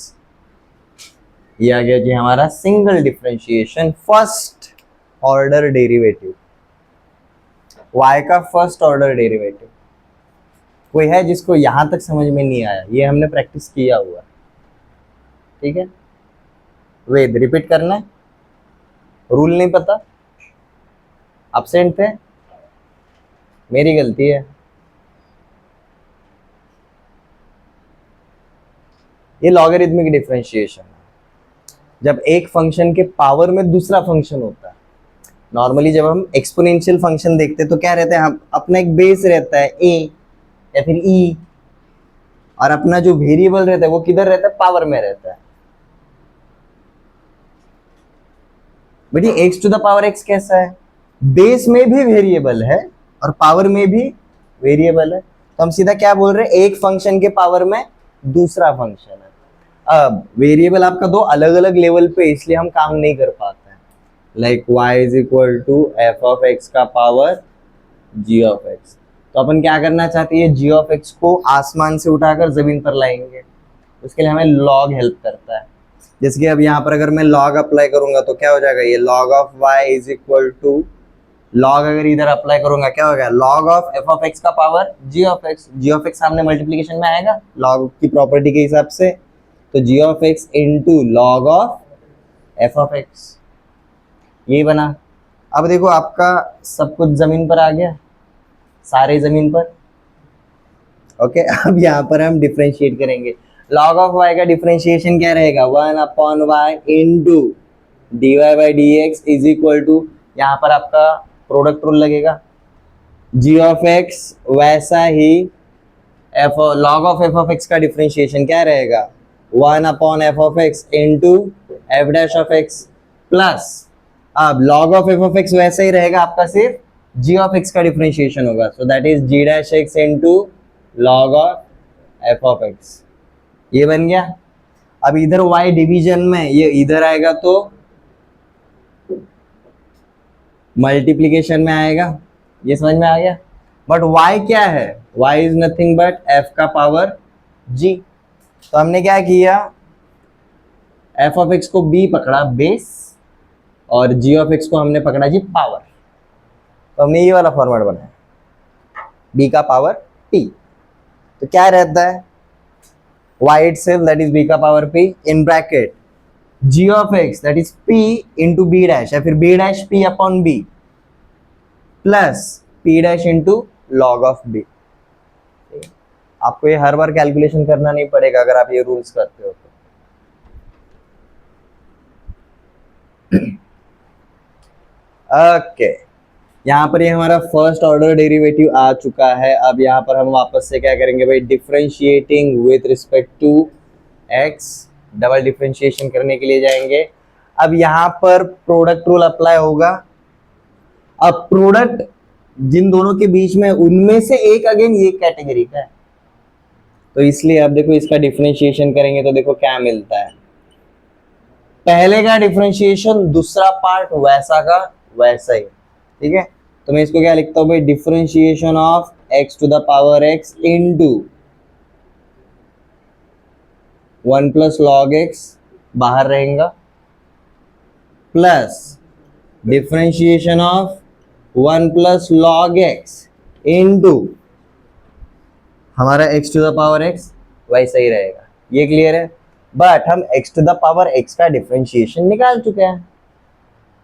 ये आ गया जी हमारा single differentiation first order derivative, y का फर्स्ट ऑर्डर डेरिवेटिव। कोई है जिसको यहां तक समझ में नहीं आया, ये हमने प्रैक्टिस किया हुआ, ठीक है। वेद रिपीट करना है, रूल नहीं पता, एब्सेंट थे, मेरी गलती है। ये लॉगरिथमिक डिफरेंशिएशन है, जब एक फंक्शन के पावर में दूसरा फंक्शन होता है। नॉर्मली जब हम एक्सपोनेंशियल फंक्शन देखते हैं तो क्या रहता है, हम अपना एक बेस रहता है a या फिर e, और अपना जो वेरिएबल रहता है वो किधर रहता है, पावर में रहता है। बट ये x to the power x कैसा है, बेस में भी वेरिएबल है और पावर में भी वेरिएबल है। तो हम सीधा क्या बोल रहे हैं, एक फंक्शन के पावर में दूसरा फंक्शन है। अब वेरिएबल आपका दो अलग अलग लेवल पे, इसलिए हम काम नहीं कर पाते हैं। Like y is equal to F of x का पावर g ऑफ एक्स। तो अपन क्या करना चाहते हैं, g ऑफ एक्स को आसमान से उठाकर जमीन पर लाएंगे, उसके लिए हमें log हेल्प करता है। जैसे कि अब यहाँ पर अगर मैं log अप्लाई करूंगा तो क्या हो जाएगा, ये log of y is equal to log, अगर इधर अप्लाई करूंगा क्या होगा, log of f of x का power g of x. g of x सामने मल्टीप्लीकेशन में आएगा log की प्रॉपर्टी के हिसाब से, तो g of x into log of f of x, ये बना। अब देखो आपका सब कुछ जमीन पर आ गया, सारे जमीन पर, ओके। अब यहाँ पर हम डिफरेंशिएट करेंगे, log ऑफ y का डिफरेंशिएशन क्या रहेगा, 1 upon y into d y by D x is equal to, यहाँ पर आपका प्रोडक्ट रूल लगेगा, g ऑफ एक्स वैसा ही f log of f of x का डिफरेंशिएशन क्या रहेगा, 1 upon f of x into f dash of x plus, अब log of f of x वैसा ही रहेगा आपका, सिर्फ g ऑफ एक्स का डिफरेंशिएशन होगा, so that is g dash x into log of f of x. ये बन गया। अब इधर y डिवीजन में ये इधर आएगा तो मल्टीप्लीकेशन में आएगा, ये समझ में आ गया। बट y क्या है, y is nothing but f का पावर g। तो हमने क्या किया, एफ ऑफ एक्स को बी पकड़ा बेस और जी ऑफ एक्स को हमने पकड़ा जी पावर, तो हमने ये वाला फॉर्मेट बनाया, बी का पावर p। तो क्या रहता है y itself that is b का power p in bracket g of x that is p into b dash या फिर b dash p upon b plus p dash into log of b। आपको ये हर बार calculation करना नहीं पड़ेगा अगर आप ये रूल्स करते हो तो। ओके यहाँ पर ये हमारा फर्स्ट ऑर्डर डेरिवेटिव आ चुका है। अब यहाँ पर हम वापस से क्या करेंगे भाई, differentiating with respect to x, double differentiation करने के लिए जाएंगे। अब यहाँ पर प्रोडक्ट रूल अप्लाई होगा। अब प्रोडक्ट जिन दोनों के बीच में, उनमें से एक अगेन ये कैटेगरी का है, तो इसलिए अब देखो इसका डिफरेंशिएशन करेंगे तो देखो क्या मिलता है। पहले का डिफरेंशिएशन, दूसरा पार्ट वैसा का वैसा ही, ठीक है। तो मैं इसको क्या लिखता हूं भाई, differentiation of x to the power x into 1 plus log x बाहर रहेगा, plus differentiation of 1 plus log x into हमारा x to the power x वैसा ही रहेगा। ये क्लियर है। बट हम x to the power x का डिफरेंशिएशन निकाल चुके हैं,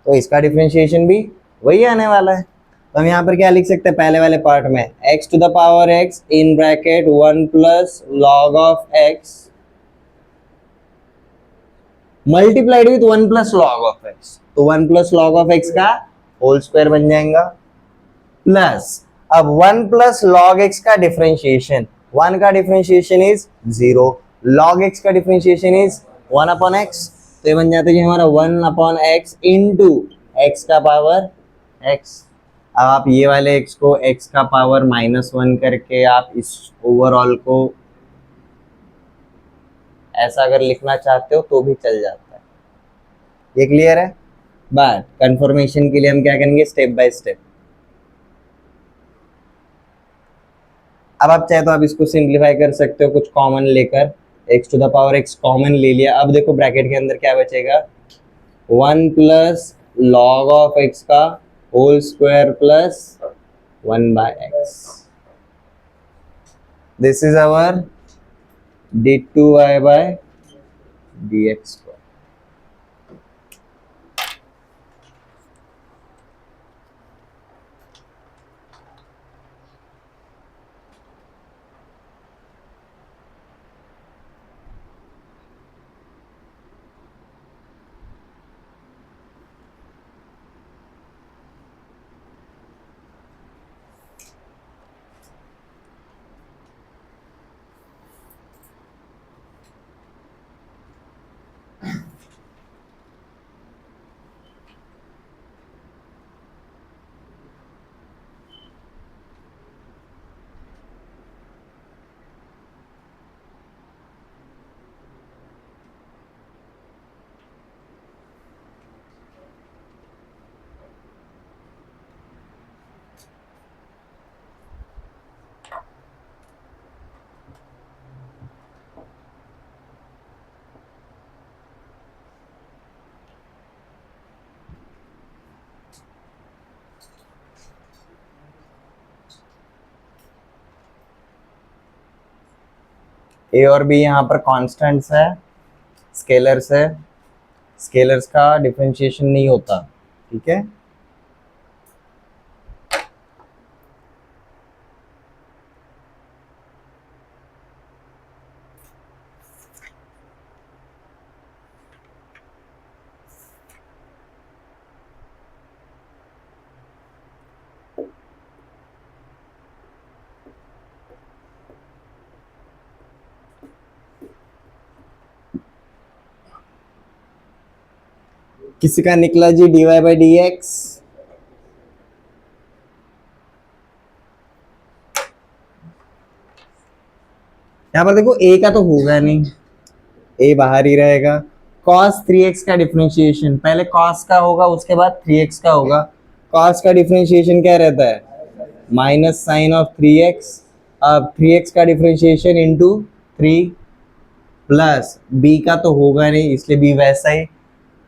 तो इसका डिफरेंशिएशन भी वही आने वाला है। तो हम यहाँ पर क्या लिख सकते हैं, पहले वाले पार्ट में x to the power x in bracket 1 plus log of x multiplied with 1 plus log of x, तो 1 प्लस लॉग ऑफ x का होल स्क्वायर बन जाएगा, प्लस अब 1 प्लस लॉग x का डिफरेंशिएशन, 1 का डिफरेंशिएशन इज 0, लॉग x का differentiation is 1 upon x, तो ये बन जाता है कि हमारा 1 अपॉन x इंटू x का पावर x। अब आप ये वाले x को x का पावर -1 करके आप इस ओवरऑल को ऐसा अगर लिखना चाहते हो तो भी चल जाता है। ये क्लियर है। बट कंफर्मेशन के लिए हम क्या करेंगे, स्टेप बाय स्टेप। अब आप चाहे तो आप इसको सिंप्लीफाई कर सकते हो कुछ कॉमन लेकर, x to the power x common ले लिया। अब देखो ब्रैकेट के अंदर क्या बचेगा, 1 प्लस लॉग ऑफ x का whole square plus 1 by x। This is our d2y by dx square। A और बी यहाँ पर कॉन्स्टेंट्स है, स्केलर्स है, स्केलर्स का डिफरेंशिएशन नहीं होता, ठीक है। किसी का निकला जी dy बाई डी एक्स, यहां पर देखो a का तो होगा नहीं, a बाहर ही रहेगा। cos 3x का डिफरेंशिएशन, पहले cos का होगा उसके बाद 3x का होगा। cos का डिफरेंशिएशन क्या रहता है, माइनस साइन ऑफ 3x। अब 3x का डिफरेंशिएशन इंटू 3, प्लस बी का तो होगा नहीं इसलिए बी वैसा ही,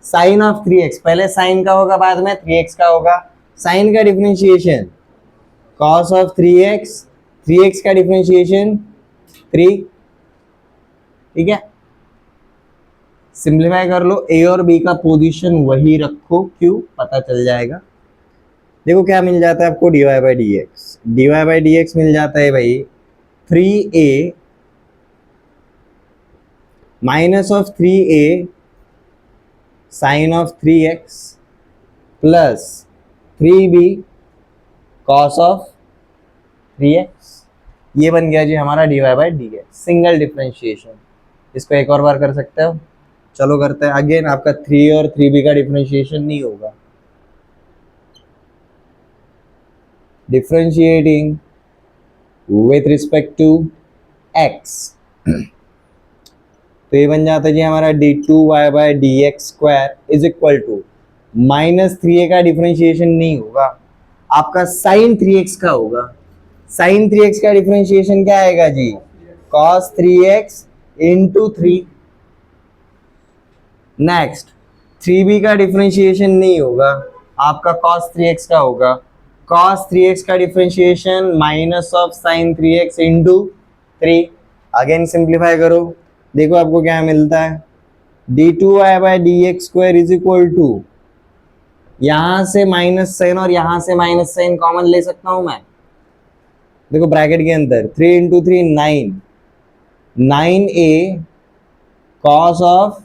साइन ऑफ 3x, पहले साइन का होगा बाद में 3x का होगा, साइन का differentiation cos of 3x, 3x का डिफरेंशिएशन 3, ठीक है। सिंप्लीफाई कर लो, ए और बी का पोजीशन वही रखो, क्यों पता चल जाएगा। देखो क्या मिल जाता है आपको, dy/dx मिल जाता है भाई 3a minus of 3a sine of 3x plus 3b cos of 3x। ये बन गया जी हमारा dy/dx, सिंगल डिफरेंशिएशन। इसको एक और बार कर सकते हो, चलो करते हैं। अगेन आपका 3 और 3b का डिफरेंशिएशन नहीं होगा, differentiating with respect to x, तो ये बन जाता है जी हमारा d2y/dx square is equal to minus 3a का डिफरेंशिएशन नहीं होगा, आपका साइन 3x का होगा। साइन 3x का डिफरेंशिएशन क्या आएगा जी, cos 3x into 3। Next 3b का डिफरेंशिएशन नहीं होगा, आपका cos 3x का होगा, cos 3x का differentiation minus of sign 3x into 3। Again simplify करो, देखो आपको क्या मिलता है, d2y/dx square is equal to, यहां से माइनस साइन और यहां से माइनस साइन कॉमन ले सकता हूं मैं, देखो ब्रैकेट के अंदर 3 into 3 9, 9a cos of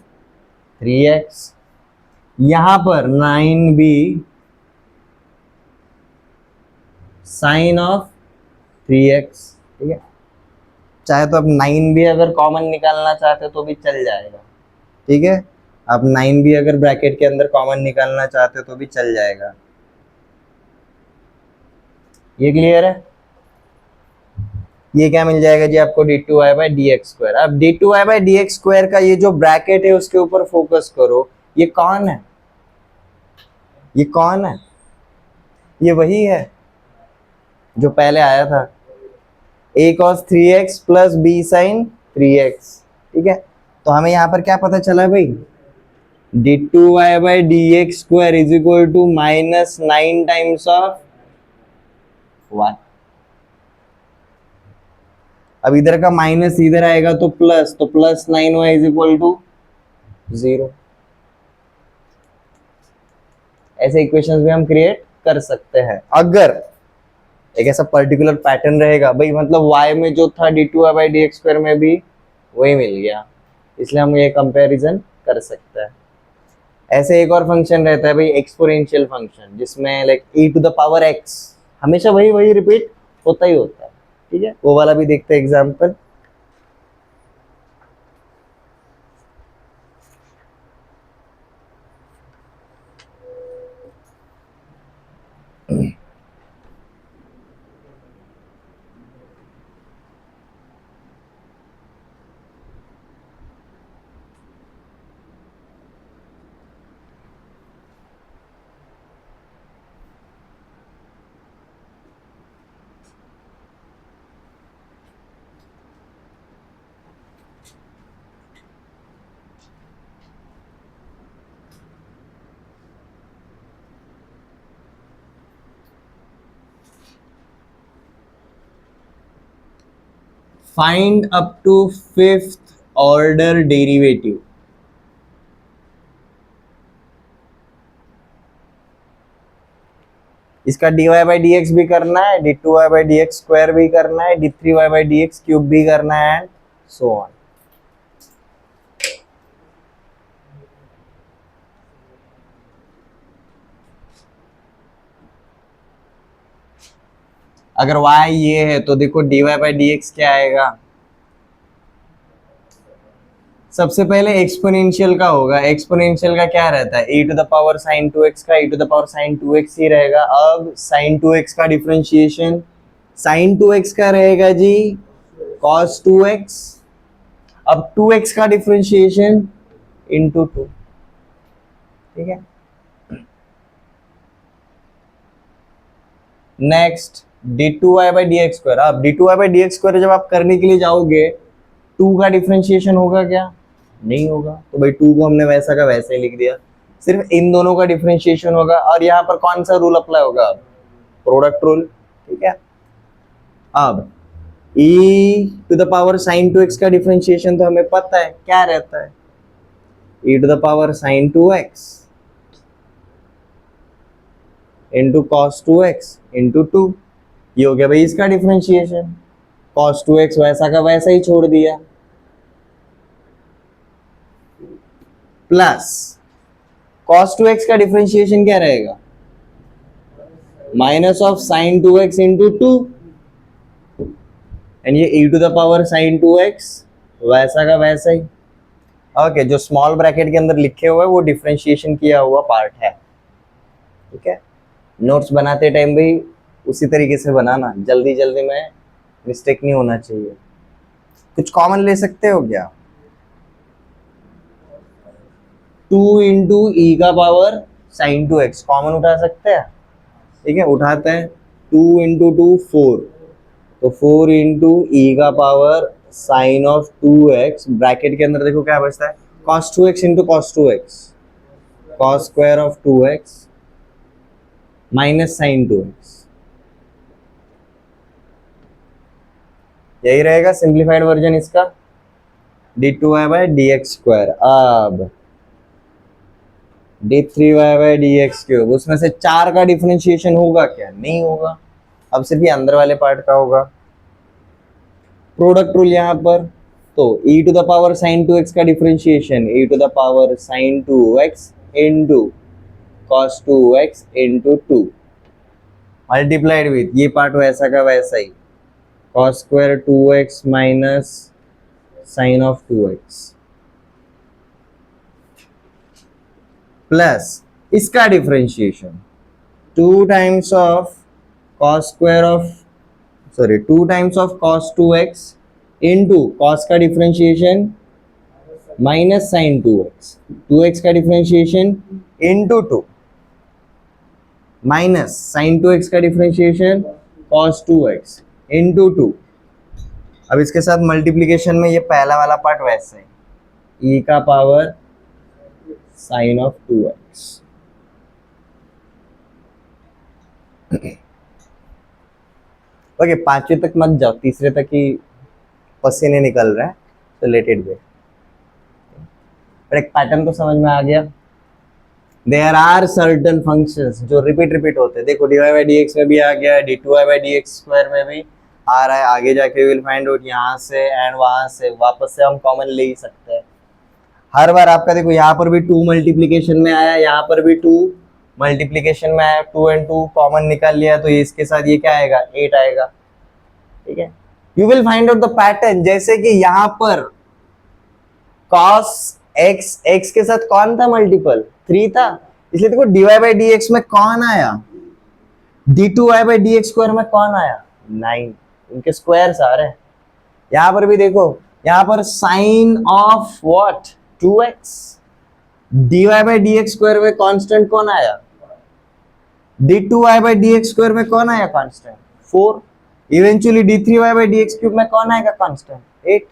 3x, यहां पर 9b साइन ऑफ 3x, ठीक है। चाहे तो आप 9b अगर कॉमन निकालना चाहते तो भी चल जाएगा, ठीक है। आप 9b अगर ब्रैकेट के अंदर कॉमन निकालना चाहते तो भी चल जाएगा। ये क्लियर है। ये क्या मिल जाएगा जी आपको, d2y/dx स्क्वायर। अब d2y/dx स्क्वायर का ये जो ब्रैकेट है उसके ऊपर फोकस करो, ये कौन है, ये कौन है, ये वही है जो पहले आया था, a cos 3x plus b sin 3x, ठीक है। तो हमें यहाँ पर क्या पता चला भाई, d2y/dx square is equal to minus 9 times of 1। अब इधर का माइनस इधर आएगा तो प्लस, तो plus 9y is equal to 0। ऐसे इक्वेशंस भी हम क्रिएट कर सकते हैं अगर एक ऐसा पर्टिकुलर पैटर्न रहेगा भाई, मतलब y में जो था d2y/dx स्क्वायर में भी वही मिल गया, इसलिए हम ये कंपैरिजन कर सकते हैं। ऐसे एक और फंक्शन रहता है भाई, एक्सपोनेंशियल फंक्शन, जिसमें like e to the power x हमेशा वही वही रिपीट होता ही होता है, ठीक है। वो वाला भी देखते हैं example. Find up to 5th order derivative. इसका dy/dx भी करना है, d2y/dx स्क्वायर भी करना है, d3y/dx क्यूब भी करना है, एंड सो ऑन। अगर y ये है तो देखो dy/dx क्या आएगा, सबसे पहले एक्सपोनेंशियल का होगा। एक्सपोनेंशियल का क्या रहता है, e to the power sin 2x का e to the power sin 2x ही रहेगा। अब sin 2x का डिफरेंशिएशन sin 2x का रहेगा जी cos 2x, अब 2x का डिफरेंशिएशन इंटू 2, ठीक है। Next d2y/dx square. अब d2y/dx स्क्वायर जब आप करने के लिए जाओगे टू का डिफरेंशिएशन होगा क्या? नहीं होगा। तो भाई टू को हमने वैसा का वैसे ही लिख दिया, सिर्फ इन दोनों का डिफरेंशिएशन होगा। और यहाँ पर कौन सा रूल अप्लाई होगा? Product rule. ठीक है, अब e to the power sine 2x का डिफरेंशिएशन तो हमें पता है क्या रहता है, e to the power sine 2x into cos 2x into 2। ये हो गया भाई इसका डिफरेंशिएशन। cos 2x वैसा का वैसा ही छोड़ दिया, प्लस cos 2x का डिफरेंशिएशन क्या रहेगा? Minus of sine 2x into 2, and ये e to the power sine 2x वैसा का वैसा ही। ओके, जो स्मॉल ब्रैकेट के अंदर लिखे हुए वो डिफरेंशिएशन किया हुआ पार्ट है। ठीक है, नोट्स बनाते टाइम भी उसी तरीके से बनाना, जल्दी जल्दी में मिस्टेक नहीं होना चाहिए। कुछ कॉमन ले सकते हो क्या? 2 इंटू ई का पावर साइन 2x कॉमन उठा सकते हैं। ठीक है, उठाते हैं। 2 इंटू 2 4, तो 4 इंटू ई का power sine of 2x, bracket के अंदर देखो क्या बचता है, cos 2x into cos 2x, cos square of 2x minus sine 2x। यही रहेगा सिंप्लीफाइड वर्जन इसका, d2y by D x square. अब d3y by D x cube, उसमें से 4 का डिफरेंशिएशन होगा क्या? नहीं होगा। अब सिर्फ ये अंदर वाले पार्ट का होगा। प्रोडक्ट रूल यहाँ पर, तो e to the power sine 2x का differentiation e to the power sine 2x into cos 2x into 2 multiplied with ये पार्ट वैसा का वैसा ही, cos square 2x minus sine of 2x plus इसका differentiation 2 times of cos square of 2 times of cos 2x into cos का differentiation minus sine 2x, 2x का differentiation into 2 minus sine 2x का differentiation cos 2x into 2। अब इसके साथ multiplication में ये पहला वाला पार्ट वैसे है, e का power sine of 2x। Okay, पांचवे तक मत जाओ, तीसरे तक ही पसीने निकल रहे हैं, तो लेट इट बी। पर एक पैटर्न तो समझ में आ गया। देयर आर सर्टन फंक्शंस जो रिपीट होते हैं। देखो dy बाई डी एक्स में भी आ गया, d2y by D x square में भी आ रहा है। आगे जाके विल फाइंड आउट यहाँ से एंड वहां से वापस से हम कॉमन ले ही सकते हैं। हर बार आपका देखो यहाँ पर भी 2 मल्टीप्लीकेशन में आया, यहाँ पर भी 2 मल्टीप्लीकेशन में आया, 2 and 2 कॉमन निकाल लिया, तो इसके साथ ये क्या आएगा? 8 आएगा। ठीक है, you will find out the pattern. जैसे कि यहाँ पर cos x, x के साथ कौन था मल्टीपल? 3 था, इसलिए देखो dy बाई डी एक्स में कौन आया? d2y by D x square में कौन आया? 9। उनके स्क्वायर्स आ रहे हैं। यहाँ पर भी देखो, यहाँ पर sine of what? 2x। dy by D x square में कांस्टेंट कौन आया? d2y by D x square में कौन आया constant? 4। Eventually d3y by D x cube में कौन आएगा कांस्टेंट? 8।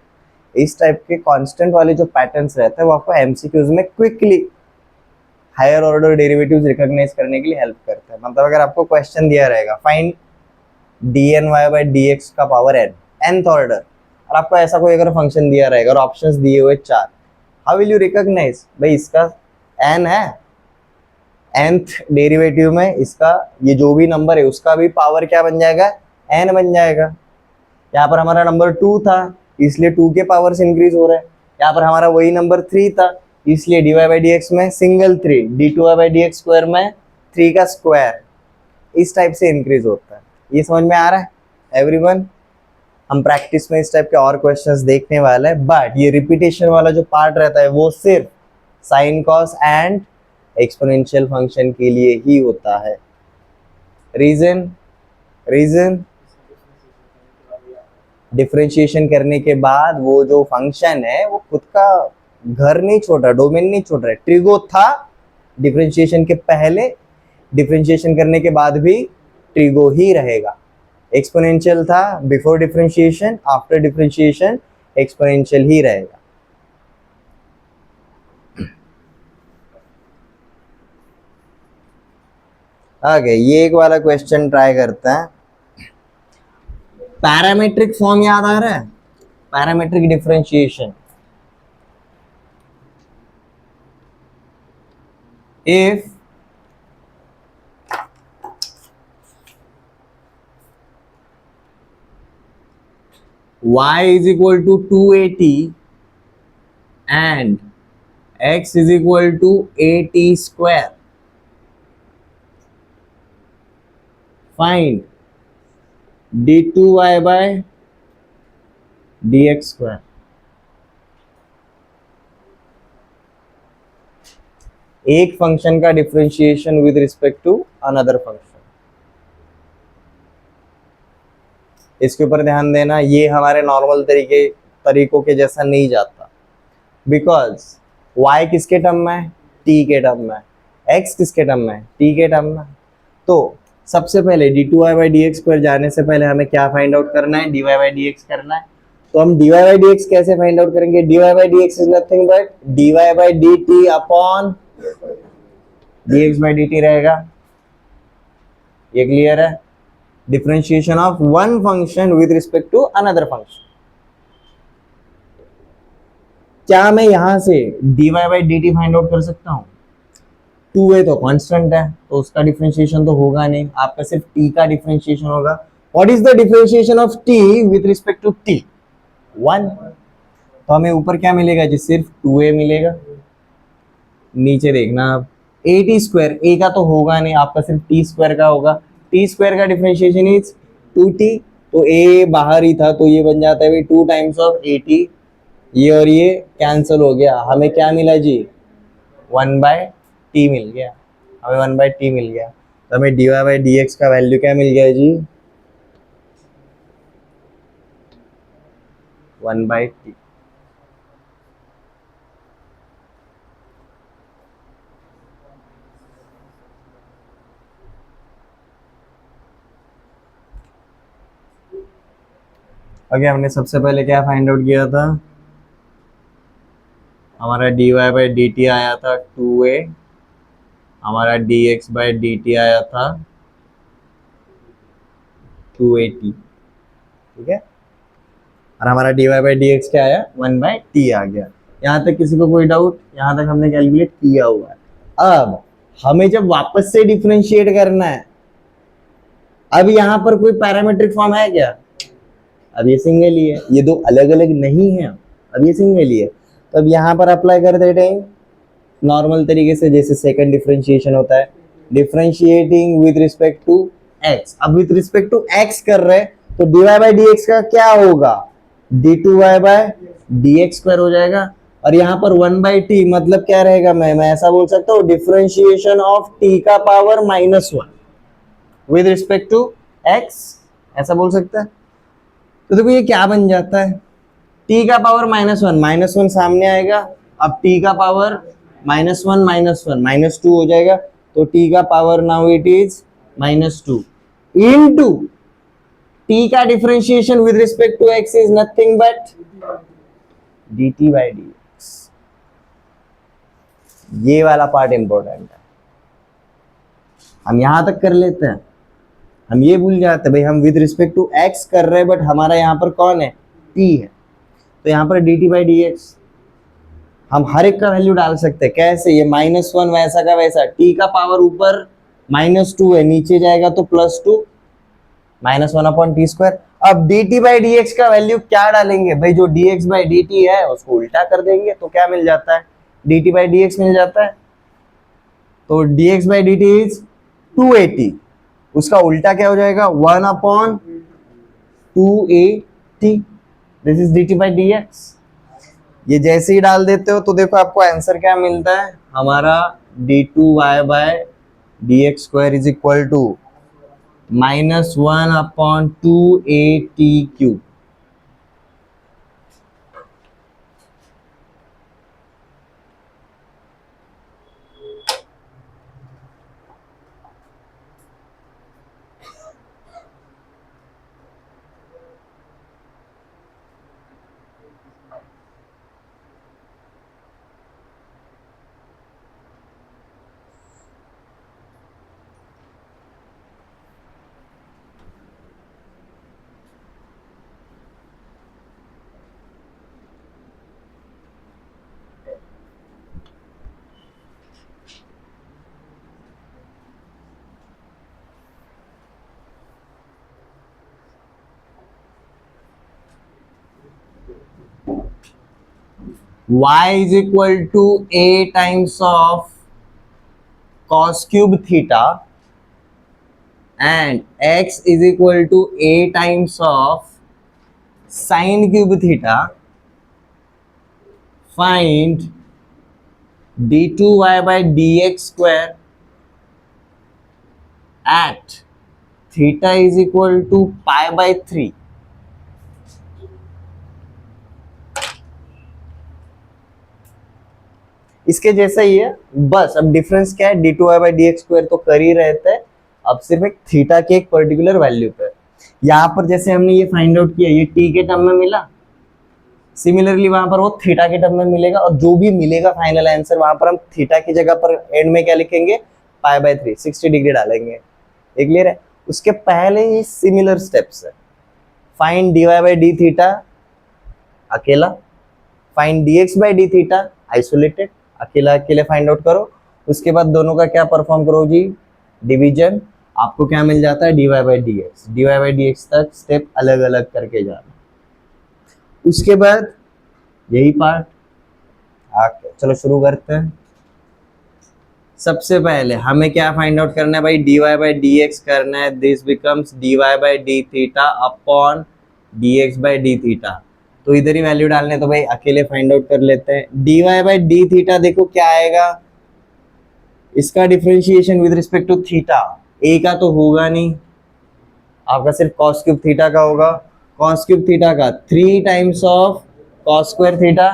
इस टाइप के कांस्टेंट वाले जो पैटर्न्स रहते हैं वो आपको एमसीक्यूज में quickly higher order derivatives recognise करने के लिए हेल्प करते हैं। मतलब अगर आपको क्वेश्चन दिया रहेगा फाइंड dny बाई dx का पावर n, nth ऑर्डर, और आपको ऐसा कोई अगर फंक्शन दिया रहेगा और ऑप्शंस दिए हुए 4, हाउ विल यू रिकॉग्नाइज? भाई इसका n है, nth डेरिवेटिव में इसका ये जो भी नंबर है उसका भी पावर क्या बन जाएगा? n बन जाएगा। यहाँ पर हमारा नंबर 2 था इसलिए 2 के पावर्स इंक्रीज हो रहे हैं। यहाँ पर हमारा वही नंबर 3 था इसलिए dy बाई डी एक्स में single 3, d2y by D x square में 3 का स्क्वायर, इस टाइप से इंक्रीज होता है। ये समझ में आ रहा है एवरीवन? हम प्रैक्टिस में इस टाइप के और क्वेश्चंस देखने वाले हैं, बट ये रिपीटेशन वाला जो पार्ट रहता है वो सिर्फ sine cos and exponential function के लिए ही होता है। रीजन डिफरेंशिएशन करने के बाद वो जो फंक्शन है वो खुद का घर नहीं छोड़ रहा, डोमेन नहीं छोड़ रहा है। ट्रिगो था डिफरेंशिएशन के पहले, डिफरेंशिएशन करने के बाद भी ट्रिगो ही रहेगा। एक्सपोनेंशियल था before differentiation, after differentiation exponential ही रहेगा। आगे ये एक वाला क्वेश्चन ट्राई करते हैं। पैरामेट्रिक फॉर्म याद आ रहा है, parametric differentiation. If y is equal to 2at and x is equal to at square, find d2y by dx square। एक फंक्शन का differentiation with respect to another function. इसके ऊपर ध्यान देना, ये हमारे नॉर्मल तरीकों के जैसा नहीं जाता, बिकॉज y किसके टर्म में है, t के टर्म में, x किसके टर्म में, t के टर्म में। तो सबसे पहले d2y by dx पर जाने से पहले हमें क्या फाइंड आउट करना है, dy by dx करना है। तो हम dy by dx कैसे फाइंड आउट करेंगे, dy by dx is nothing but dy by dt upon dx by dt रहेगा। ये क्लियर है, differentiation of one function with respect to another function. क्या मैं यहां से dy by dt find out कर सकता हूं, 2a तो कांस्टेंट है तो उसका डिफरेंशिएशन तो होगा नहीं, आपका सिर्फ t का डिफरेंशिएशन होगा। What is the differentiation of t with respect to t, 1। तो हमें ऊपर क्या मिलेगा जी, सिर्फ 2a मिलेगा। नीचे देखना आप, at स्क्वायर, a का तो होगा नहीं, आपका सिर्फ t स्क्वायर का होगा। t स्क्वायर का डिफरेंशिएशन इज 2t, तो a बाहर ही था तो ये बन जाता है 2 टाइम्स ऑफ at। ये और ये कैंसिल हो गया, हमें क्या मिला जी, 1/t मिल गया, हमें 1/t मिल गया। तो हमें dy by dx का वैल्यू क्या मिल गया जी, 1/t। ओके, हमने सबसे पहले क्या फाइंड आउट किया था, हमारा dy by dt आया था 2a, हमारा dx by dt आया था 2at, ठीक है, और हमारा dy by dx क्या आया, 1/t आ गया। यहाँ तक किसी को कोई डाउट, यहाँ तक हमने कैलकुलेट किया हुआ है। अब हमें जब वापस से डिफरेंशिएट करना है, अब यहाँ पर कोई पैरामेट्रिक फॉर्म है क्या, अब ये सिंगल ही है, ये दो अलग अलग नहीं है, अब ये सिंगल ही है। तो अब यहाँ पर अप्लाई कर देते हैं नॉर्मल तरीके से, जैसे सेकंड डिफरेंशिएशन होता है, differentiating with respect to x। अब विद रिस्पेक्ट टू x कर रहे हैं तो dy by dx का क्या होगा, d2y by dx स्क्वायर हो जाएगा। और यहाँ पर 1/t मतलब क्या रहेगा, मैं ऐसा बोल सकता हूँ, डिफरेंशिएशन ऑफ t का power -1 with respect to x, ऐसा बोल सकता है। तो देखो ये क्या बन जाता है, t का पावर -1 सामने आएगा, अब t का पावर -1 -2 हो जाएगा, तो t का power now it is -2 into t का differentiation with respect to x is nothing but dt by dx। ये वाला पार्ट इंपॉर्टेंट है, हम यहां तक कर लेते हैं, हम ये भूल जाते हैं भाई हम विद रिस्पेक्ट टू x कर रहे हैं, बट हमारा यहाँ पर कौन है, t है, तो यहाँ पर dt by dx हम हर एक का वैल्यू डाल सकते हैं। कैसे, ये -1 वैसा का वैसा, t का पावर ऊपर -2 है, नीचे जाएगा तो +2, -1/t²। अब dt by dx का वैल्यू क्या डालेंगे भाई, जो dx by dt है उसको उल्टा कर देंगे तो क्या मिल जाता है, dt by dx मिल जाता है। तो dx by dt is 2at, उसका उल्टा क्या हो जाएगा, 1/2at, this is dt by dx। ये जैसे ही डाल देते हो तो देखो आपको आंसर क्या मिलता है, हमारा d2y by dx square is equal to -1/2at³। y is equal to a times of cos cube theta and x is equal to a times of sin cube theta, find d2y by dx square at theta is equal to pi by 3. इसके जैसा ही है, बस अब difference क्या है, d2y by dx square तो कर ही रहते हैं, अब सिर्फ एक थीटा के एक पर्टिकुलर वैल्यू पे। यहां पर जैसे हमने ये फाइंड आउट किया, ये t के टर्म में मिला, सिमिलरली वहां पर वो थीटा के टर्म में मिलेगा, और जो भी मिलेगा फाइनल आंसर वहां पर हम थीटा की जगह पर एंड में क्या लिखेंगे, पाई बाय 3, 60 डिग्री डालेंगे। ये क्लियर है? उसके पहले ही सिमिलर स्टेप्स है, find dy by D theta अकेला, find dx by D theta isolated, अकेला अकेले फाइंड आउट करो। उसके बाद दोनों का क्या परफॉर्म करो जी, डिवीजन, आपको क्या मिल जाता है, dy बाय dx तक स्टेप अलग अलग करके जाना। उसके बाद यही पार्ट, ओके चलो शुरू करते हैं। सबसे पहले हमें क्या फाइंड आउट करना है भाई, dy बाय dx करना है। This becomes dy by D theta upon dx by D theta. तो इधर ही वैल्यू डालने, तो भाई अकेले फाइंड आउट कर लेते हैं। dy बाय डी थीटा देखो क्या आएगा, इसका differentiation with respect to theta, a का तो होगा नहीं, आपका सिर्फ cos क्यूब थीटा का होगा। cos क्यूब थीटा का 3 times of cos square theta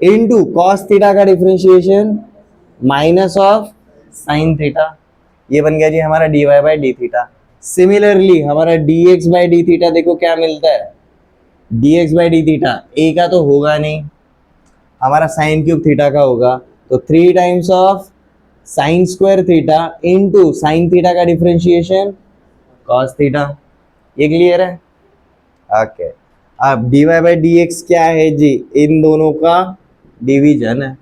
into cos theta का differentiation minus of sin theta. ये बन गया जी हमारा dy by D theta. Similarly हमारा dx बाय डी थीटा देखो क्या मिलता है, dx by D theta a का तो होगा नहीं, हमारा sin क्यूब थीटा का होगा, तो 3 times of sin square theta into sin theta का डिफरेंशिएशन cos थीटा। ये क्लियर है? ओके, अब dy बाय dx क्या है जी, इन दोनों का डिवीजन है,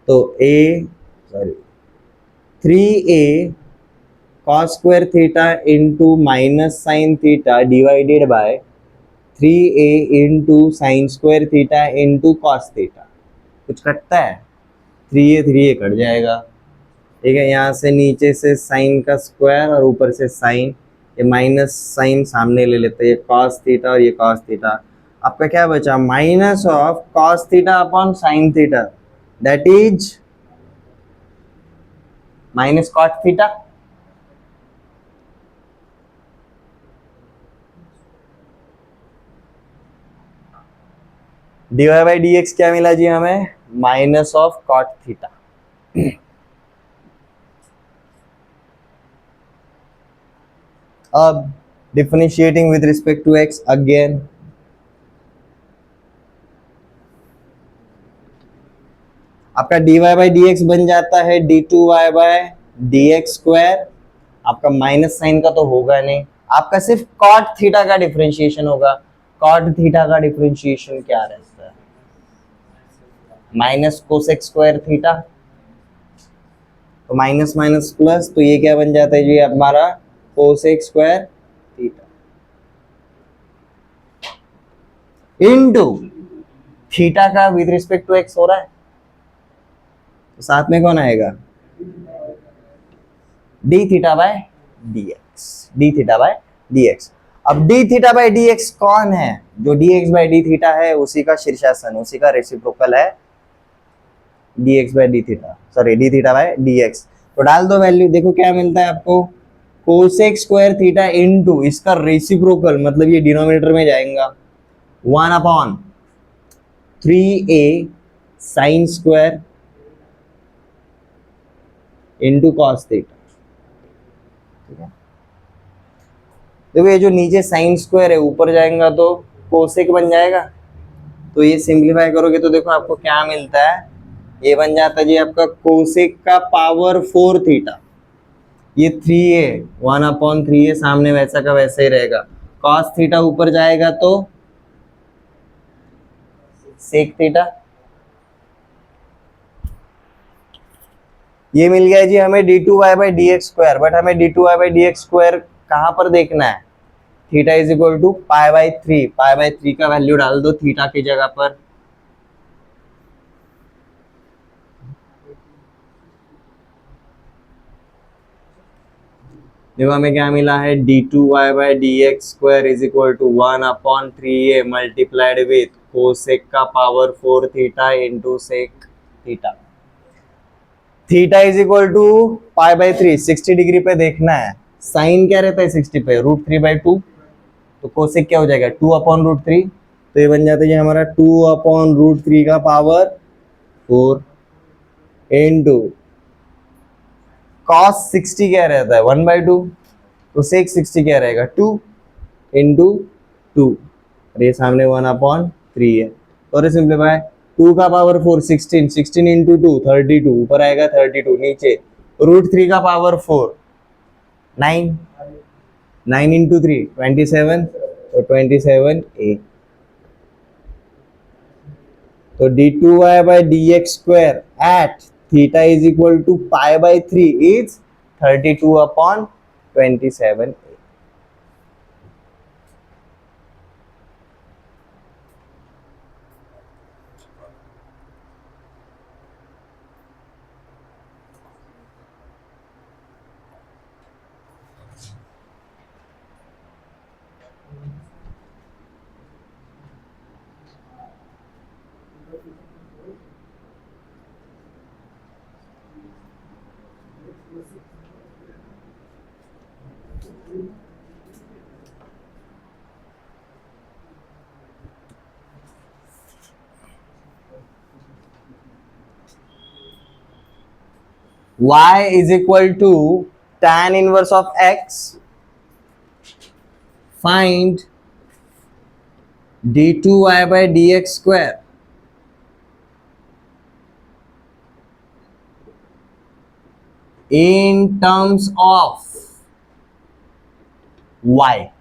तो a 3a cos square theta into minus sine theta divided by 3a into sine square theta into cos theta. कुछ कटता है, 3a कट जाएगा, ठीक है। यहाँ से नीचे से साइन का स्क्वायर और ऊपर से साइन, ये माइनस साइन सामने ले लेते हैं, ये कॉस थीटा और ये कॉस थीटा। आपका क्या बचा, minus of cos theta upon sine theta, that is minus cot theta. dy by D x क्या मिला जी हमें, माइनस ऑफ कॉट थीटा। अब differentiating with respect to x again, आपका dy बाई डी एक्स बन जाता है d2y by D x square. आपका माइनस साइन का तो होगा नहीं, आपका सिर्फ कॉट थीटा का डिफरेंशिएशन होगा। कॉट थीटा का डिफरेंशिएशन क्या रहता है, माइनस कोसेक स्क्वायर थीटा, तो माइनस माइनस प्लस, तो ये क्या बन जाता है जी हमारा cosec square theta into theta का विद रिस्पेक्ट टू एक्स हो रहा है, तो साथ में कौन आएगा, D theta by D X, D theta by D X. अब D theta by D X कौन है, जो D X by D theta है उसी का शीर्षासन, उसी का रेसिप्रोकल है D X by D theta, sorry D theta by D x. तो डाल दो वैल्यू, देखो क्या मिलता है आपको, कोसेक स्क्वायर थीटा इनटू इसका रेसिप्रोकल, मतलब ये डिनोमिनेटर में जाएगा, 1 upon 3a sine square into cos theta, ठीक है। देखो ये जो नीचे साइन स्क्वायर है ऊपर जाएगा तो कोसेक बन जाएगा, तो ये सिंप्लीफाई करोगे तो देखो आपको क्या मिलता है, ये बन जाता है जी आपका कोसेक का पावर 4 थीटा, ये 3a 1 अपॉन 3a सामने वैसा का वैसा ही रहेगा, कॉस थीटा ऊपर जाएगा तो सेक थीटा। ये मिल गया जी हमें d2y by D x square, but हमें d2y by D x square कहाँ पर देखना है, theta is equal to pi by 3, pi by 3 का वैल्यू डाल दो थीटा की जगह पर, देखो हमें क्या मिला है, d2y/dx² is equal to 1/3a multiplied with cosec का power 4 theta into sec theta. Theta is equal to π/3, 60 degree पे देखना है। साइन क्या रहता है 60 पे, √3/2। तो कोसेक क्या हो जाएगा, 2/√3। तो ये बन जाता है हमारा 2/√3 का पावर 4 इंटू कॉस 60 क्या रहता है 1/2। तो सेक 60 क्या रहेगा 2 इंटू 2, और ये सामने 1/3 है। और सिंपलीफाई, 2 का पावर 4 16, 16 इंटू 2 32, ऊपर आएगा 32, नीचे √3 का पावर 4 9, 9 इंटू 3 27, तो 27a। तो d2y/dx² at theta is equal to π/3 is 32/27a। Y is equal to tan inverse of x. Find d2y/dx² in terms of y.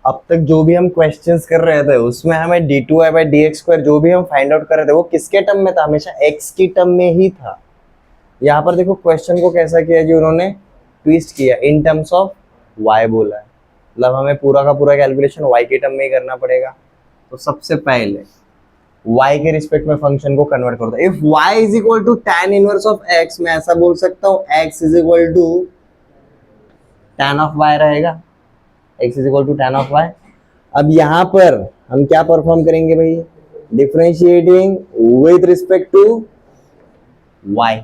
अब तक जो भी हम क्वेश्चंस कर रहे थे उसमें हमें d2y/dx² जो भी हम फाइंड आउट कर रहे थे वो किसके टर्म में था, हमेशा x की टर्म में ही था। यहाँ पर देखो क्वेश्चन को कैसा किया जी उन्होंने, ट्विस्ट किया, इन टर्म्स ऑफ y बोला है, मतलब हमें पूरा का पूरा कैलकुलेशन y के टर्म में ही करना पड़ेगा। तो सबसे पहले y के रिस्पेक्ट में फंक्शन को कन्वर्ट कर दो। If y is equal to tan inverse of x, मैं ऐसा बोल सकता हूँ x is equal to tan of y रहेगा, x is equal to tan of y। अब यहां पर हम क्या परफॉर्म करेंगे भाई, differentiating with respect to y।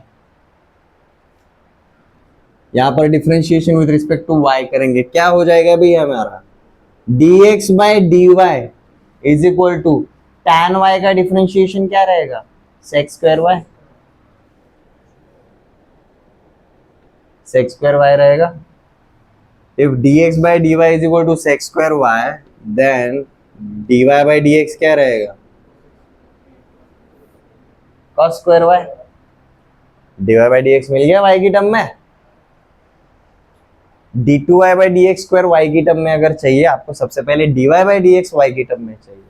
यहां पर differentiation with respect to y करेंगे, क्या हो जाएगा भाई हमारा dx/dy is equal to tan y का डिफरेंशिएशन क्या रहेगा sec²y, sec²y रहेगा। If dx/dy is equal to sec²y, then dy/dx क्या रहेगा cos²y। dy/dx मिल गया y की टर्म में। d2y/dx² y की टर्म में अगर चाहिए आपको, सबसे पहले dy/dx y की टर्म में चाहिए,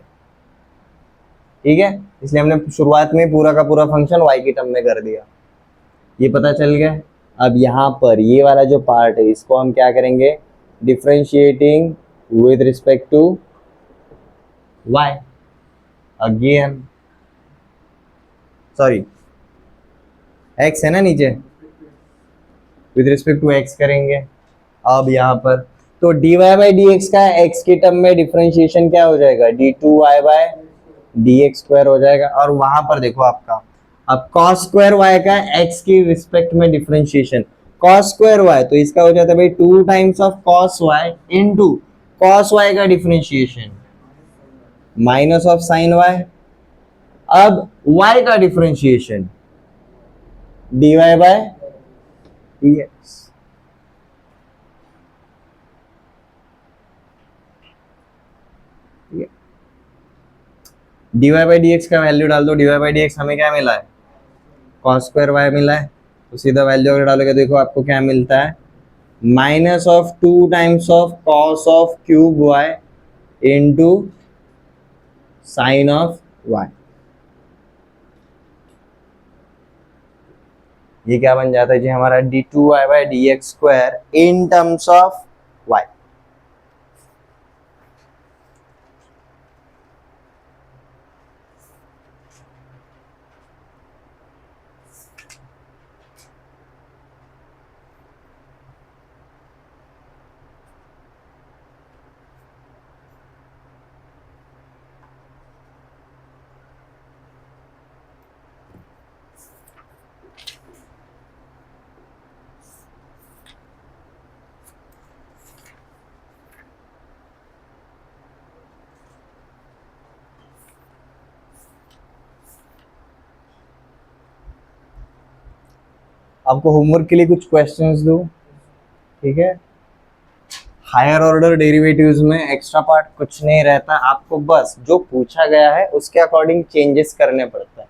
ठीक है। इसलिए हमने शुरुआत में पूरा का पूरा फंक्शन y की टर्म में कर दिया, ये पता चल गया। अब यहाँ पर ये वाला जो पार्ट है इसको हम क्या करेंगे, differentiating with respect to y again, sorry x है ना नीचे, विद रिस्पेक्ट टू x करेंगे। अब यहाँ पर तो dy/dx का x की टर्म में डिफरेंशिएशन क्या हो जाएगा, d2y/dx² हो जाएगा। और वहां पर देखो आपका अब cos²y का x की रिस्पेक्ट में डिफरेंशिएशन cos²y, तो इसका हो जाता है भाई 2 times of cos y into cos y का differentiation minus of sin y। अब y का differentiation dy by dx। dy by D x का वैल्यू डाल दो। dy बाई डी एक्स हमें क्या मिला है, कॉस स्क्वायर वाई मिला है। तो सीधा वैल्यू अगर डालोगे देखो आपको क्या मिलता है, minus of 2 times of cos of cube y into sine of y. ये क्या बन जाता है जी हमारा, d two Y by D x square in terms of y. आपको होमवर्क के लिए कुछ क्वेश्चंस दो, ठीक है। हायर ऑर्डर डेरिवेटिव्स में एक्स्ट्रा पार्ट कुछ नहीं रहता, आपको बस जो पूछा गया है उसके अकॉर्डिंग चेंजेस करने पड़ता है।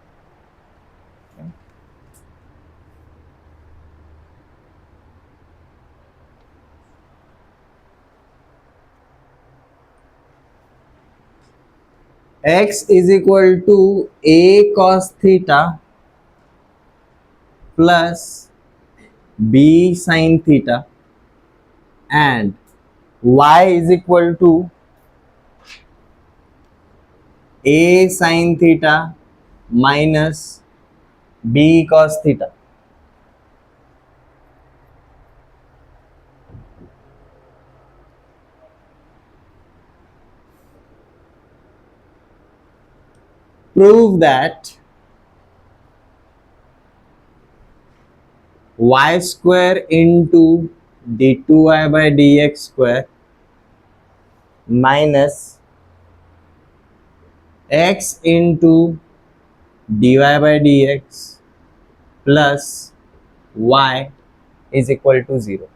x is equal to a cos theta plus b sin theta and y is equal to a sin theta minus b cos theta. Prove that y square into d2y by dx square minus x into dy by dx plus y is equal to 0।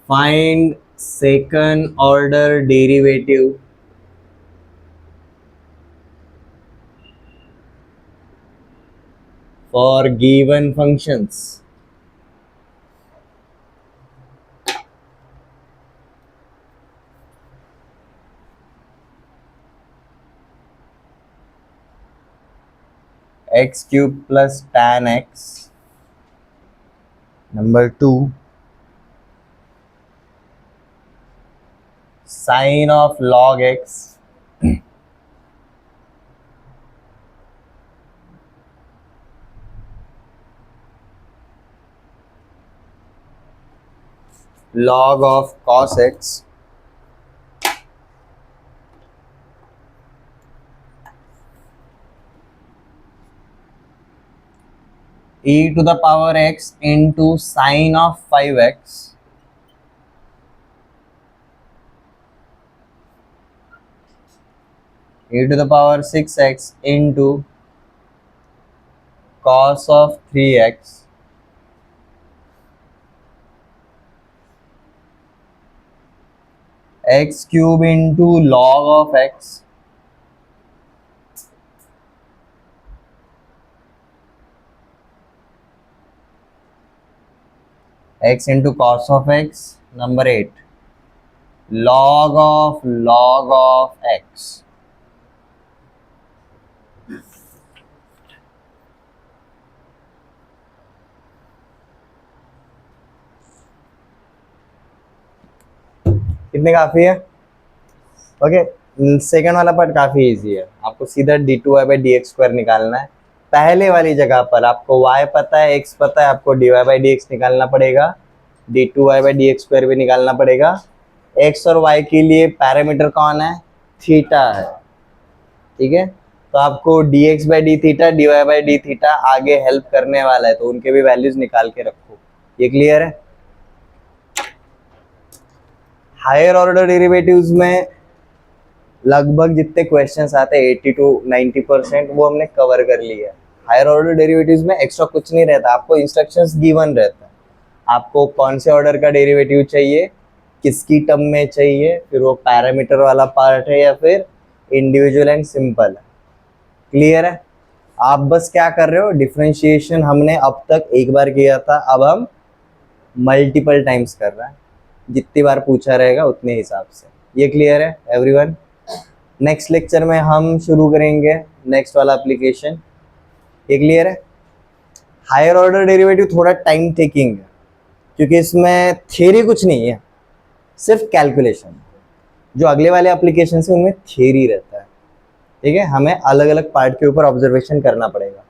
Find second order derivative for given functions। x cube plus tan x, number 2 sine of log x, log of cos x, e to the power x into sine of 5x, e to the power 6x into cos of 3x, x cube into log of x, x into cos of x, number 8 log of x। कितने काफी है? Okay, second वाला part काफी easy है, आपको सीधा d two Y by D x square निकालना है। पहले वाली जगह पर आपको y पता है, x पता है, आपको d y by D x निकालना पड़ेगा, d two Y by D x square भी निकालना पड़ेगा। एक्स और वाई के लिए पैरामीटर कौन है, थीटा है, ठीक है। तो आपको d x by d theta, d y by d theta आगे हेल्प करने वाला है, तो उनके भी वैल्यूज निकाल के रखो। ये क्लियर है। हायर ऑर्डर डेरिवेटिव्स में लगभग जितने क्वेश्चंस आते हैं 80 to 90% वो हमने कवर कर लिया है। हायर ऑर्डर डेरिवेटिव्स में एक्स्ट्रा कुछ नहीं रहता, आपको इंस्ट्रक्शंस गिवन रहता है, आपको कौन से ऑर्डर का डेरिवेटिव चाहिए, किसकी टर्म में चाहिए, फिर वो पैरामीटर वाला पार्ट है या फिर इंडिविजुअल एंड सिंपल है। क्लियर है। आप बस क्या कर रहे हो, डिफरेंशिएशन हमने अब तक एक बार किया था, अब हम मल्टीपल टाइम्स कर रहे हैं, जितनी बार पूछा रहेगा उतने हिसाब से। ये क्लियर है एवरीवन। नेक्स्ट लेक्चर में हम शुरू करेंगे नेक्स्ट वाला एप्लीकेशन। ये क्लियर है। हायर ऑर्डर डेरिवेटिव थोड़ा टाइम टेकिंग है, क्योंकि इसमें थियरी कुछ नहीं है, सिर्फ कैलकुलेशन। जो अगले वाले एप्लीकेशन है उनमें थियरी रहता है, ठीक है। हमें अलग अलग पार्ट के ऊपर ऑब्जर्वेशन करना पड़ेगा।